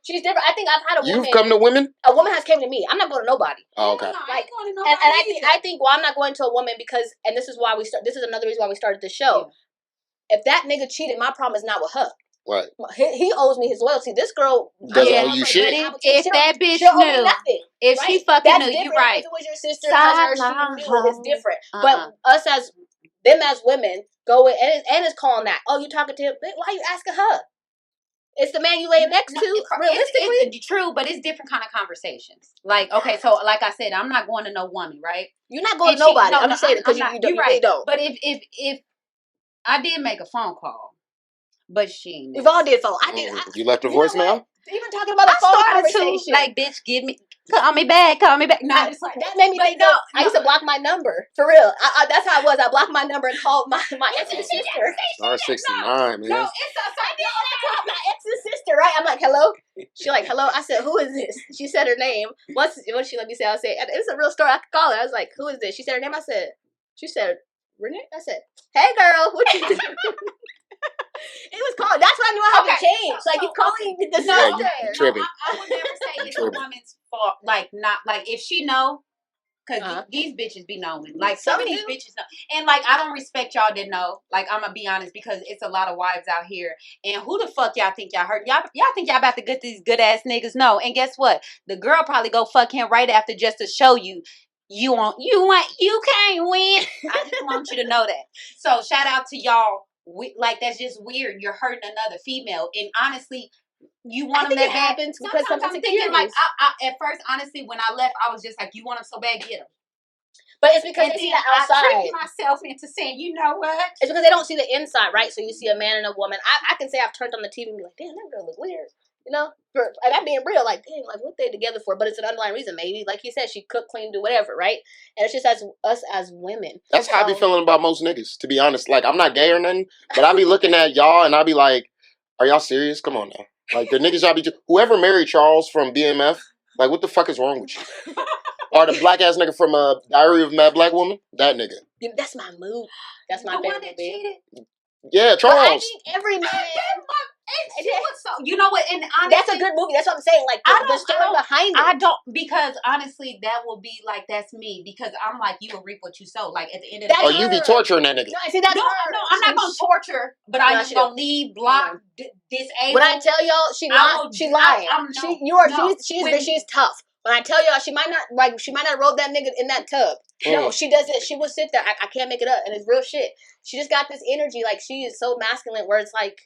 She's different. I think I've had a woman. You've come to women. A woman has came to me. I'm not going to nobody. Oh, okay. No, I ain't going to nobody. And I think I'm not going to a woman because, and this is why we start. This is another reason why we started the show. Yeah. If that nigga cheated, my problem is not with her. Right. He owes me his loyalty. This girl doesn't owe you shit. If that bitch knew, nothing, if she fucking knew, you're right. If it was your sister, cousin, it's different. But us as women go in, and it's calling that. Oh, you talking to him? Why are you asking her? It's the man you laying next to. Realistically, it's true, but it's different kind of conversations. Like, okay, so like I said, I'm not going to no woman, right? You're not going to nobody. I'm just saying it because you really don't. But if I did make a phone call. But she we've all did phone. I did. You left a voicemail? Even talking about a phone conversation. Like, bitch, call me back. No, that made me think. I used to block my number for real. That's how it was. I blocked my number and called my ex's sister. Star 69, man. No, I called my ex's sister. Right? I'm like, hello. She like, hello. I said, who is this? She said her name. What she let me say? I said, it's a real story. I could call her. I was like, who is this? She said her name. She said, Renee. I said, hey girl, what you doing? It was called. That's when I knew I had to change. Like you calling the sister. I would never say it's a woman's fault. Like not like if she know, because these bitches be knowing. Like some of these bitches know, and like I don't respect y'all to know. Like I'm gonna be honest because it's a lot of wives out here. And who the fuck y'all think y'all hurt? Y'all think y'all about to get these good ass niggas? No. And guess what? The girl probably go fuck him right after just to show you. You can't win. I just want you to know that. So shout out to y'all. Like that's just weird. You're hurting another female, and honestly, you want them that bad. Happens because sometimes I'm thinking like, I at first, honestly, when I left, I was just like, you want them so bad, get them. But it's because they see the outside. I tricked myself into saying, you know what? It's because they don't see the inside, right? So you see a man and a woman. I can say I've turned on the TV and be like, damn, that girl look weird. You know, and I'm being real, like, dang, like, what they together for? But it's an underlying reason, maybe. Like he said, she cook, clean, do whatever, right? And it's just us as women. That's how I be feeling about most niggas, to be honest. Like, I'm not gay or nothing, but I be looking at y'all and I be like, are y'all serious? Come on now. Like, the niggas y'all be... Whoever married Charles from BMF, like, what the fuck is wrong with you? Or the black-ass nigga from Diary of a Mad Black Woman? That nigga. Yeah, that's my mood. That's my favorite. One that cheated? Yeah, Charles. But I think every man... You know what? And honestly, that's a good movie. That's what I'm saying. Like the story behind it. I don't because honestly, that will be like that's me because I'm like you will reap what you sow. Like at the end of the day, or you be torturing that nigga. No, I see that. No, I'm not gonna torture, but I'm just gonna leave, block, disable. When I tell y'all, she lied. She's tough. When I tell y'all, she might not have rolled that nigga in that tub. No, she doesn't. She will sit there. I can't make it up, and it's real shit. She just got this energy, like she is so masculine. Where it's like,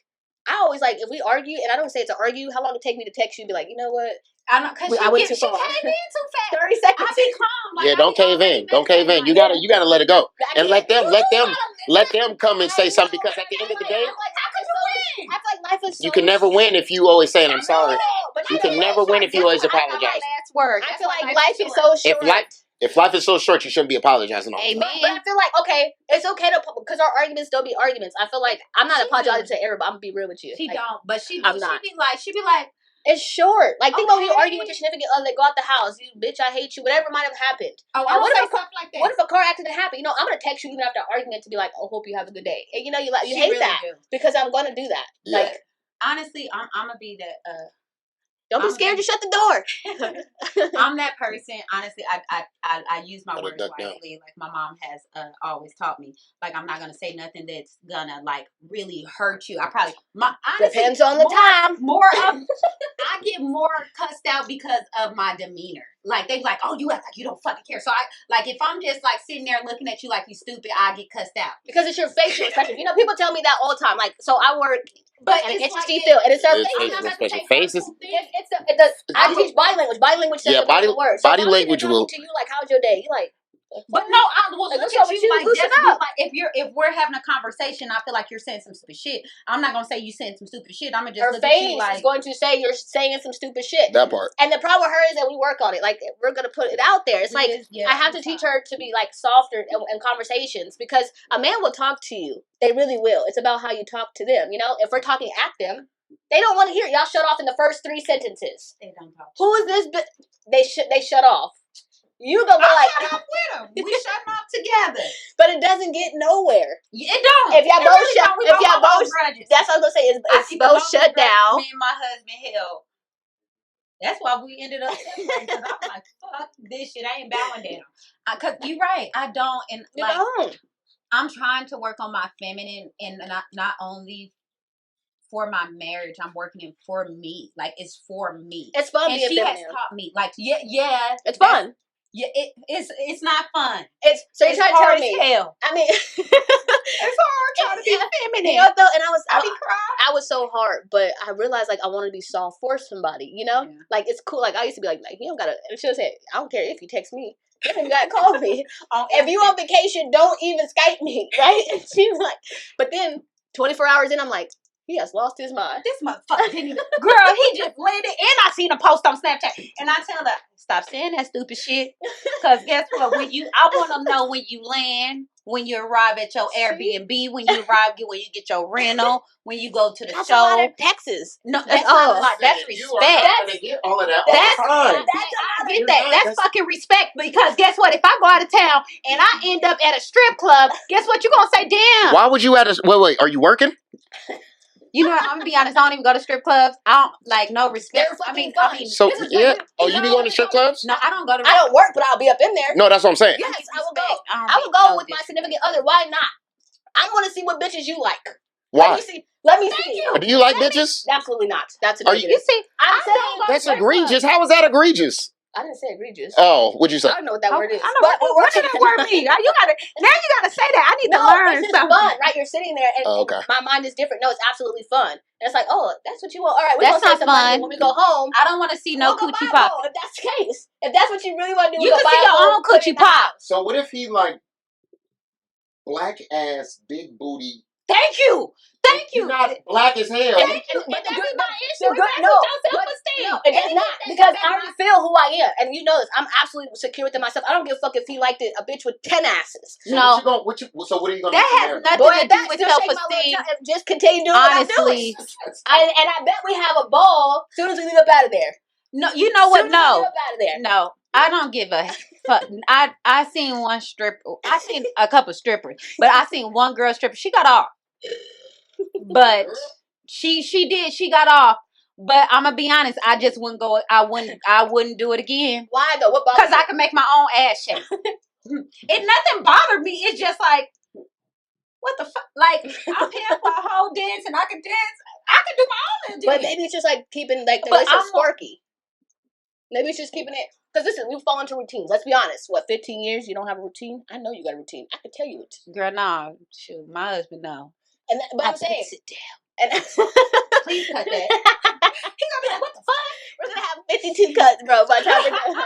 I always like if we argue, and I don't say it's an argue. How long it take me to text you? And be like, you know what? I know, cause I went too she far. came in too fast. 30 seconds. I be calm. Like, yeah, don't cave in. Don't cave in. You gotta let it go, and let them come and say something. Because at the end of the day, I feel like life is so you can never win if you always saying I'm sorry. But you can never win if you always apologize. Last word. I feel like life is so short. If life is so short, you shouldn't be apologizing all the time. But I feel like, okay, it's okay to, because our arguments don't be arguments. I feel like I'm not apologizing to everybody. I'm gonna be real with you. She like, don't, but she I'm not. She be like, it's short. Like, think about when you argue with your significant other, go out the house, you bitch, I hate you, whatever might have happened. Oh, I don't say stuff like that. What if a car accident happened? You know, I'm gonna text you even after an argument to be like, oh, hope you have a good day. And you know, you hate really that because I'm gonna do that. Yeah. Like, honestly, I'm gonna be that. Don't be scared to shut the door. I'm that person. Honestly, I use my words wisely. Like my mom has always taught me. Like I'm not gonna say nothing that's gonna like really hurt you. I probably honestly, depends on the time. I get more cussed out because of my demeanor. Like they like, oh, you act like you don't fucking care. So I like if I'm just like sitting there looking at you like you stupid, I get cussed out because it's your facial expression. You know, people tell me that all the time. Like, so I work. But and it's like like feel, and it's our faces. I teach body language. Body language says the words. Body language will. To you, like, how's your day? You like. But no, I will look at you like loosen just up. Like if we're having a conversation, I feel like you're saying some stupid shit. I'm not gonna say you saying some stupid shit. I'm gonna just look at you like is going to say you're saying some stupid shit. That part. And the problem with her is that we work on it. Like we're gonna put it out there. It's like I have to teach her to be like softer in conversations because a man will talk to you. They really will. It's about how you talk to them. You know, if we're talking at them, they don't want to hear it. Y'all shut off in the first 3 sentences. They don't talk. Who is this? They shut off. You go like shut off with them. We shut off together, but it doesn't get nowhere. It don't. If y'all both shut, if y'all both, that's what I was gonna say. It's both shut down. Me and my husband held. That's why we ended up separating. Because I'm like, fuck this shit. I ain't bowing down. Cause you're right. I don't. And like, I'm trying to work on my feminine, and not only for my marriage, I'm working in for me. Like it's for me. It's fun. And being she feminine. has taught me. Like yeah, it's fun. Yeah, it's not fun. So you're trying to tell me? Hell. I mean, it's hard trying to be feminine. You know, though, and I was so hard, but I realized like I want to be soft for somebody. You know, like it's cool. Like I used to be like you don't gotta. And she'll say, I don't care if you text me. You don't gotta call me. If you on vacation, don't even Skype me, right? And she's like, but then 24 hours in, I'm like, he has lost his mind. This motherfucker didn't even. Girl, he just landed, and I seen a post on Snapchat, and I tell her, stop saying that stupid shit. Cause guess what? I want to know when you land, when you arrive at your Airbnb, when you get your rental, when you go to the that's show. A lot of Texas. No, that's not a lot. That's respect. That's get all of that. I get that. That's fucking respect. Because guess what? If I go out of town and I end up at a strip club, guess what? You're gonna say, damn. Why would you wait? Are you working? You know, I'm gonna be honest. I don't even go to strip clubs. I don't like no respect. I mean, so yeah. Oh, you be going to strip clubs? No, I don't go to. I don't work, but I'll be up in there. No, that's what I'm saying. Yes, I will go. I will go with my significant other. Why not? I want to see what bitches you like. Why? Let me see. Do you like bitches? Absolutely not. That's you see? I'm saying that's egregious. How is that egregious? I didn't say egregious. Oh, what'd you say? I don't know what that word is. I know what does that word mean? You gotta say that. I need to learn it's something. fun, right? You're sitting there and my mind is different. No, it's absolutely fun. And it's like, oh, that's what you want. All right, we're gonna say some money when we go home. I don't want to see no coochie pop. If that's the case, if that's what you really want to do, you can see your own coochie pop. So what if he like black ass big booty? Thank you. You're not black as hell. Thank you. But that's my issue. No, it does not. Because I already feel who I am. And you know this. I'm absolutely secure within myself. I don't give a fuck if he liked it, a bitch with 10 asses. So no. What are you going to do? That has nothing to do with self-esteem. Just continue doing honestly, what I'm doing. And I bet we have a ball as soon as we leave up out of there. No, you know what? No. Out of there. No. I don't give a fuck. I seen one stripper. I seen a couple strippers. But I seen one girl stripper. She got off. But she did. She got off. But I'm gonna be honest. I just wouldn't go. I wouldn't do it again. Why though? What bothered you? Because I can make my own ass shape. Nothing bothered me. It's just like, what the fuck? Like I'm paying for a whole dance and I can dance. I can do my own dance. But maybe it's just like keeping like the way it's sparky. Maybe it's just keeping it. Because listen, we fall into routines. Let's be honest. What, 15 years you don't have a routine? I know you got a routine. I can tell you it. Girl, no. Shoot, my husband, no. But I'm saying, sit down. And please cut that. He's gonna be like, what the fuck? We're gonna have 52 cuts, bro, by the time we're done.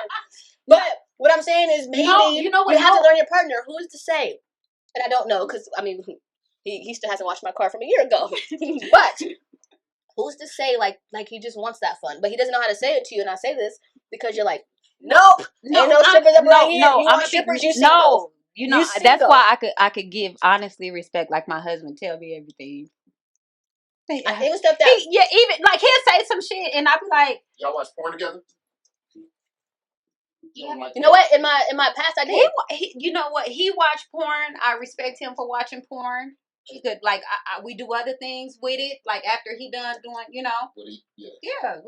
But what I'm saying is maybe you have to learn your partner. Who's to say? And I don't know, because I mean he still hasn't washed my car from a year ago. But who's to say like he just wants that fun? But he doesn't know how to say it to you, and I say this because you're like, nope. Ain't no strippers up right here. You want strippers, you single. No. You know, that's why I could give honestly respect, like my husband tell me everything. Even stuff that even like he'll say some shit and I'll be like, y'all watch porn together? You know what? In my past, I did. You know what? He watched porn. I respect him for watching porn. He could we do other things with it. Like after he done doing, you know. Yeah.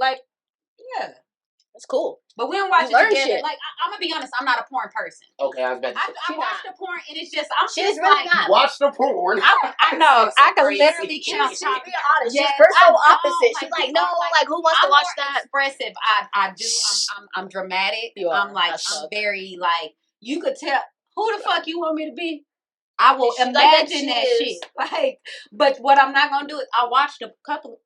That's cool. But we don't watch it together. Shit. Like I'm gonna be honest, I'm not a porn person. Okay, I was about to say. I watch the porn and it's just she's really not. Watch the porn. I know. I can literally count. She's being honest. She's so opposite. She's like, no, like who wants to watch that? Expressive. I do. I'm dramatic. I'm like I'm very like you could tell who the fuck you want me to be. I will imagine that shit. Like, but what I'm not gonna do is I watched a couple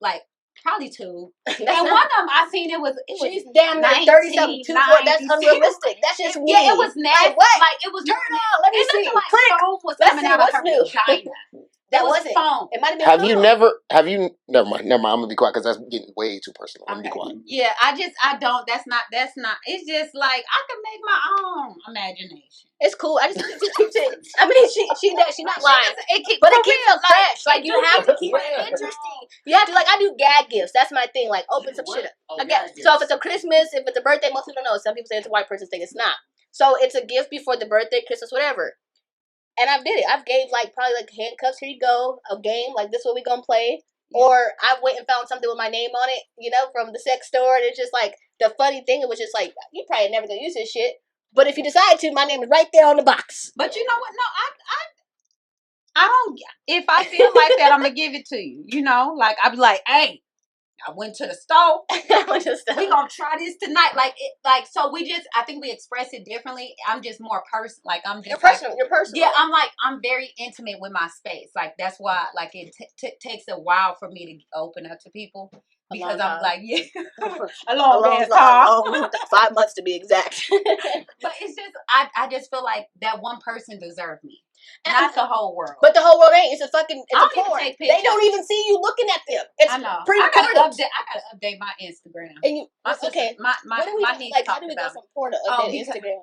probably 2. And one of them I seen it was she's damn near 30-something. That's unrealistic. That's just weird. Yeah, it was nasty. Like what? Like it was turn it on. Let me see. Like foam was coming out of her vagina. That wasn't foam. It might have been. Have you never mind. I'm gonna be quiet because that's getting way too personal. I'm gonna be quiet. Yeah, I don't. That's not. It's just like I can make my own imagination. It's cool. I just keep saying. I mean, she does. She's not lying. But it keeps it fresh. Like you have to keep it interesting. You have to I do gag gifts. That's my thing. Like open some shit up. So if it's a Christmas, if it's a birthday, most people don't know. Some people say it's a white person's thing. It's not. So it's a gift before the birthday, Christmas, whatever. And I did it. I've gave probably handcuffs. Here you go. A game like this. What we gonna play? Yeah. Or I went and found something with my name on it. You know, from the sex store. And it's just like the funny thing. It was just like you probably never gonna use this shit. But if you decide to, my name is right there on the box. But you know what? No, I don't. If I feel like that, I'm gonna give it to you. You know, like I'd be like, hey, I went to the store. We gonna try this tonight. So we just. I think we express it differently. I'm just more personal. Like I'm just. You're personal. You're personal. Yeah, I'm very intimate with my space. Like that's why. Like it takes a while for me to open up to people. Because I'm like, a long time. 5 months to be exact. But it's just, I just feel like that one person deserved me. Not the whole world. But the whole world ain't. It's a porn. They don't even see you looking at them. It's I know. pre-recorded. I gotta update my Instagram. And you, my sister, okay. My niece how do we go from porn to update Instagram?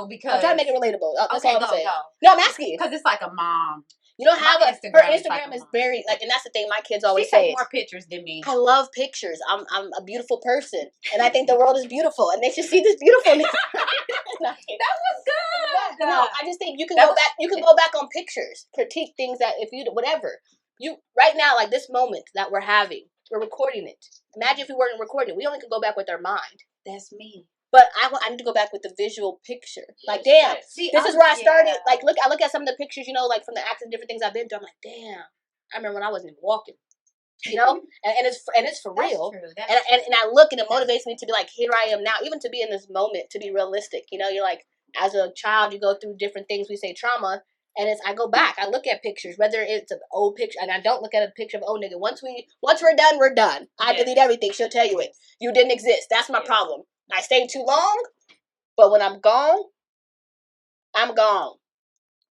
Because I'm trying to make it relatable. That's all I'm saying. Go. No, I'm asking. Because it's like a mom. You don't have her Instagram is very and that's the thing my kids always say. She takes more pictures than me. I love pictures. I'm a beautiful person, and I think the world is beautiful, and they should see this beautifulness. That was good. No, I just think you can go back. You can go back on pictures, critique things that if you whatever you right now like this moment that we're having, we're recording it. Imagine if we weren't recording, we only could go back with our mind. That's me. But I need to go back with the visual picture. Like, damn, this is where I started. Like, I look at some of the pictures, you know, like from the accident, different things I've been through. I'm like, damn, I remember when I wasn't even walking, you know, and it's for real. And I look and it motivates me to be like, here I am now, even to be in this moment, to be realistic. You know, you're like, as a child, you go through different things. We say trauma, and I go back. I look at pictures, whether it's an old picture, and I don't look at a picture of old nigga. Once we're done, we're done. I delete everything. She'll tell you it. You didn't exist. That's my problem. I stayed too long, but when I'm gone, I'm gone.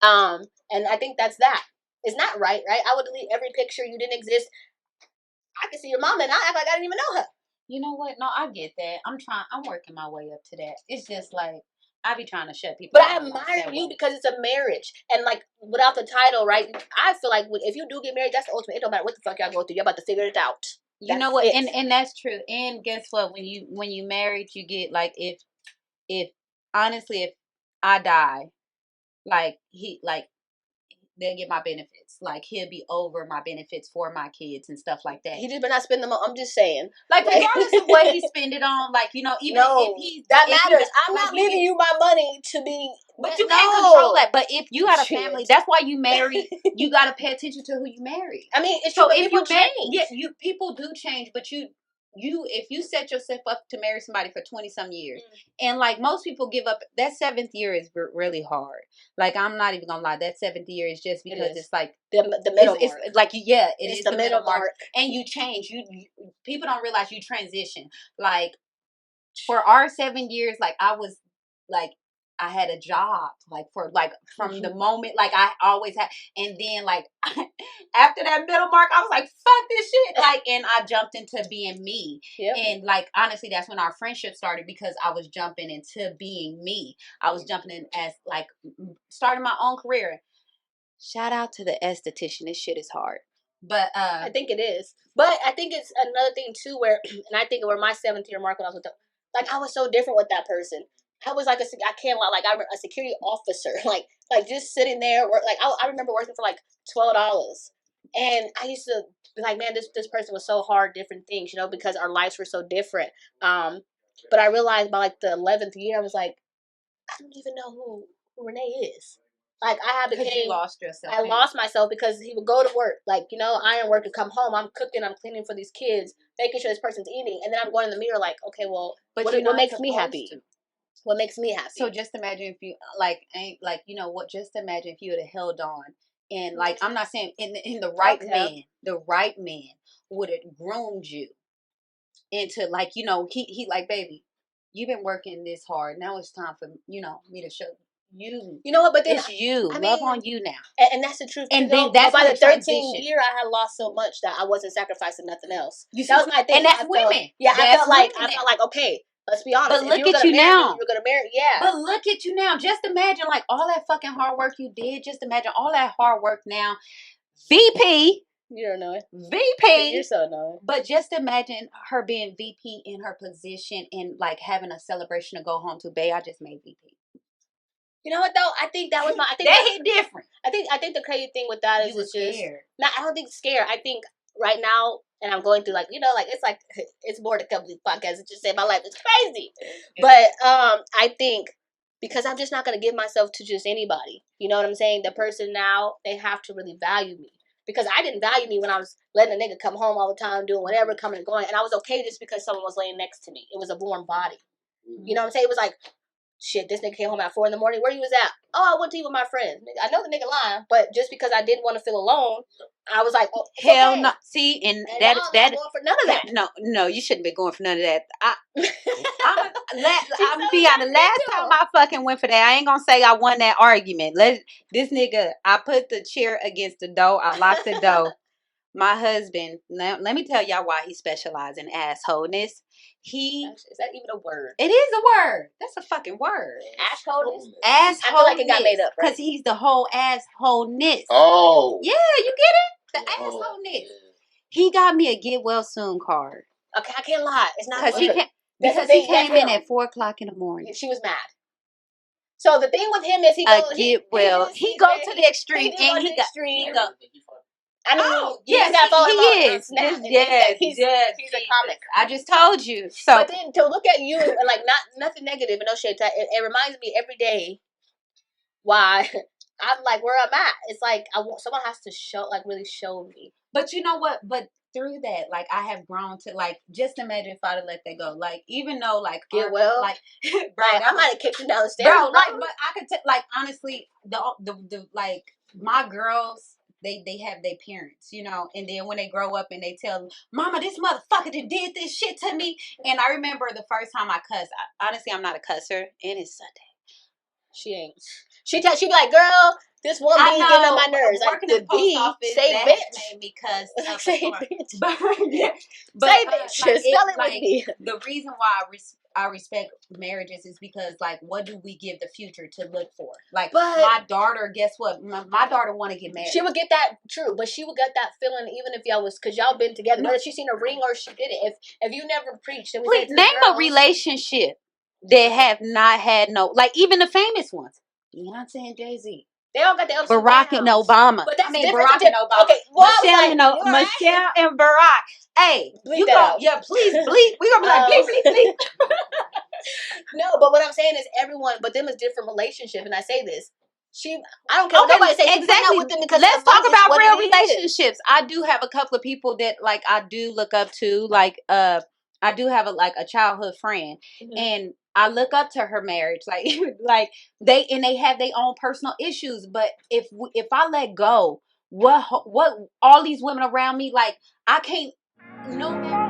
And I think that's that. It's not right? I would delete every picture. You didn't exist. I can see your mom and I act like I didn't even know her. You know what? No, I get that. I'm working my way up to that. It's just like, I be trying to shut people But I admire you because it's a marriage. And like, without the title, right? I feel like if you do get married, that's the ultimate. It don't matter what the fuck y'all go through. You're about to figure it out. You know what? And that's true. And guess what? When you married, you get like if honestly if I die, they'll get my benefits. Like he'll be over my benefits for my kids and stuff like that. He just better not spend them on. I'm just saying. Like regardless of what he spend it on, like even if he's that matters. I'm not leaving you my money to be. But you can't control that. But if you had a family, that's why you marry. You got to pay attention to who you marry. I mean, it's so true. If people you change, people do change, but if you set yourself up to marry somebody for 20 some years, and like most people give up, that 7th year is really hard. Like, I'm not even gonna lie, that 7th year is just because it's like the middle it's mark. like, yeah, it's is the middle mark, and you change. You people don't realize you transition. Like, for our 7 years, like, I was like, I had a job, like, for like from the moment, like, I always had, and then like after that middle mark, I was like, fuck this shit, like, and I jumped into being me. And like, honestly, that's when our friendship started, because I was jumping into being me. I was jumping in as like starting my own career. Shout out to the esthetician. This shit is hard. But I think it is. But I think it's another thing too, where, and I think where my 7th year mark when I was with them, like, I was so different with that person. I was like I can't lie, like, I'm a security officer, like just sitting there, like, I remember working for like $12, and I used to be like, man, this person was so hard, different things, because our lives were so different. But I realized by like the 11th year, I was like, I don't even know who Renee is. Like, you lost yourself. I lost myself, because he would go to work, like, iron work, and come home. I'm cooking, I'm cleaning for these kids, making sure this person's eating, and then I'm going in the mirror like, okay, well, but what makes me happy? What makes me happy? So just imagine if you what? Just imagine if you would have held on, and like, I'm not saying in the right man, the right man would have groomed you into, like, he like, baby, you've been working this hard. Now it's time for me to show you. You know what? But then it's you. Love on you now. And that's the truth. And then that's by the 13th year, I had lost so much that I wasn't sacrificing nothing else. That was my thing. And that's women. I felt like, okay, let's be honest. But look at you now. You're gonna marry, yeah. But look at you now. Just imagine, like, all that fucking hard work you did. Just imagine all that hard work now. VP. You're annoying. VP. You're so annoying. But just imagine her being VP in her position, and like having a celebration to go home to. Babe, I just made VP. You know what though? I think that was that hit different. I think the crazy thing with that is it's just scared. No, I don't think scared. I think right now, and I'm going through, like, it's more to come to the podcast. It's just saying my life is crazy. But I think because I'm just not gonna give myself to just anybody. You know what I'm saying? The person now, they have to really value me. Because I didn't value me when I was letting a nigga come home all the time, doing whatever, coming and going. And I was okay just because someone was laying next to me. It was a warm body. You know what I'm saying? It was like, shit, this nigga came home at 4 a.m. Where you was at? Oh, I went to eat with my friends. I know the nigga lying, but just because I didn't want to feel alone, I was like, oh, hell no. See, and that I'm not going for none of that. No, you shouldn't be going for none of that. I'm be honest. Last time I fucking went for that, I ain't gonna say I won that argument. This nigga, I put the chair against the door. I locked the door. My husband, let me tell y'all why he specializes in assholeness. Is that even a word? It is a word. That's a fucking word. Assholeness? Assholeness. I feel like it got made up, right? Because he's the whole assholeness. Oh. Yeah, you get it? The assholeness. He got me a get well soon card. Okay, I can't lie. It's not because he came in at 4:00 in the morning. She was mad. So the thing with him is he go to the extreme, and he go. I mean, yes, he is. Yes, he's a comic. I just told you. So, but then to look at you, like, nothing negative and no shade. It reminds me every day why I'm like where I'm at. It's like someone has to really show me. But you know what? But through that, like, I have grown to, like, just imagine if I'd have let that go. Like, even though, like, bro, I might have kicked him down the stairs. Bro, like, but I could like, honestly, the like, my girls. They have their parents, and then when they grow up and they tell them, Mama, this motherfucker did this shit to me. And I remember the first time I cussed. Honestly, I'm not a cusser, and it's Sunday. She ain't. She be like, girl, this one B getting on my nerves. Working in the post office, that made me cuss. Say bitch. But say bitch. Spell it with me. The reason why I respect marriages is because, like, what do we give the future to look for? Like, my daughter, guess what? My daughter want to get married. She would get that, true, but she would get that feeling even if y'all was, because y'all been together. Whether she seen a ring or she did it. If you never preached, and please name a relationship that have not had no, like, even the famous ones, Beyonce and Jay-Z. They all got the ups Barack and Obama. But that's Barack and Obama. Okay, well, Michelle and Barack. Hey, bleep that out. Yeah, please bleep. We're gonna be like bleep, bleep, bleep. No, but what I'm saying is everyone, but them is different relationship, and I say this. I don't care what nobody say. Exactly. With them because let's talk about real relationships. I do have a couple of people that, like, I do look up to, like, I do have a childhood friend, and I look up to her marriage, like they have their own personal issues. But if I let go, what all these women around me, like I can't, no matter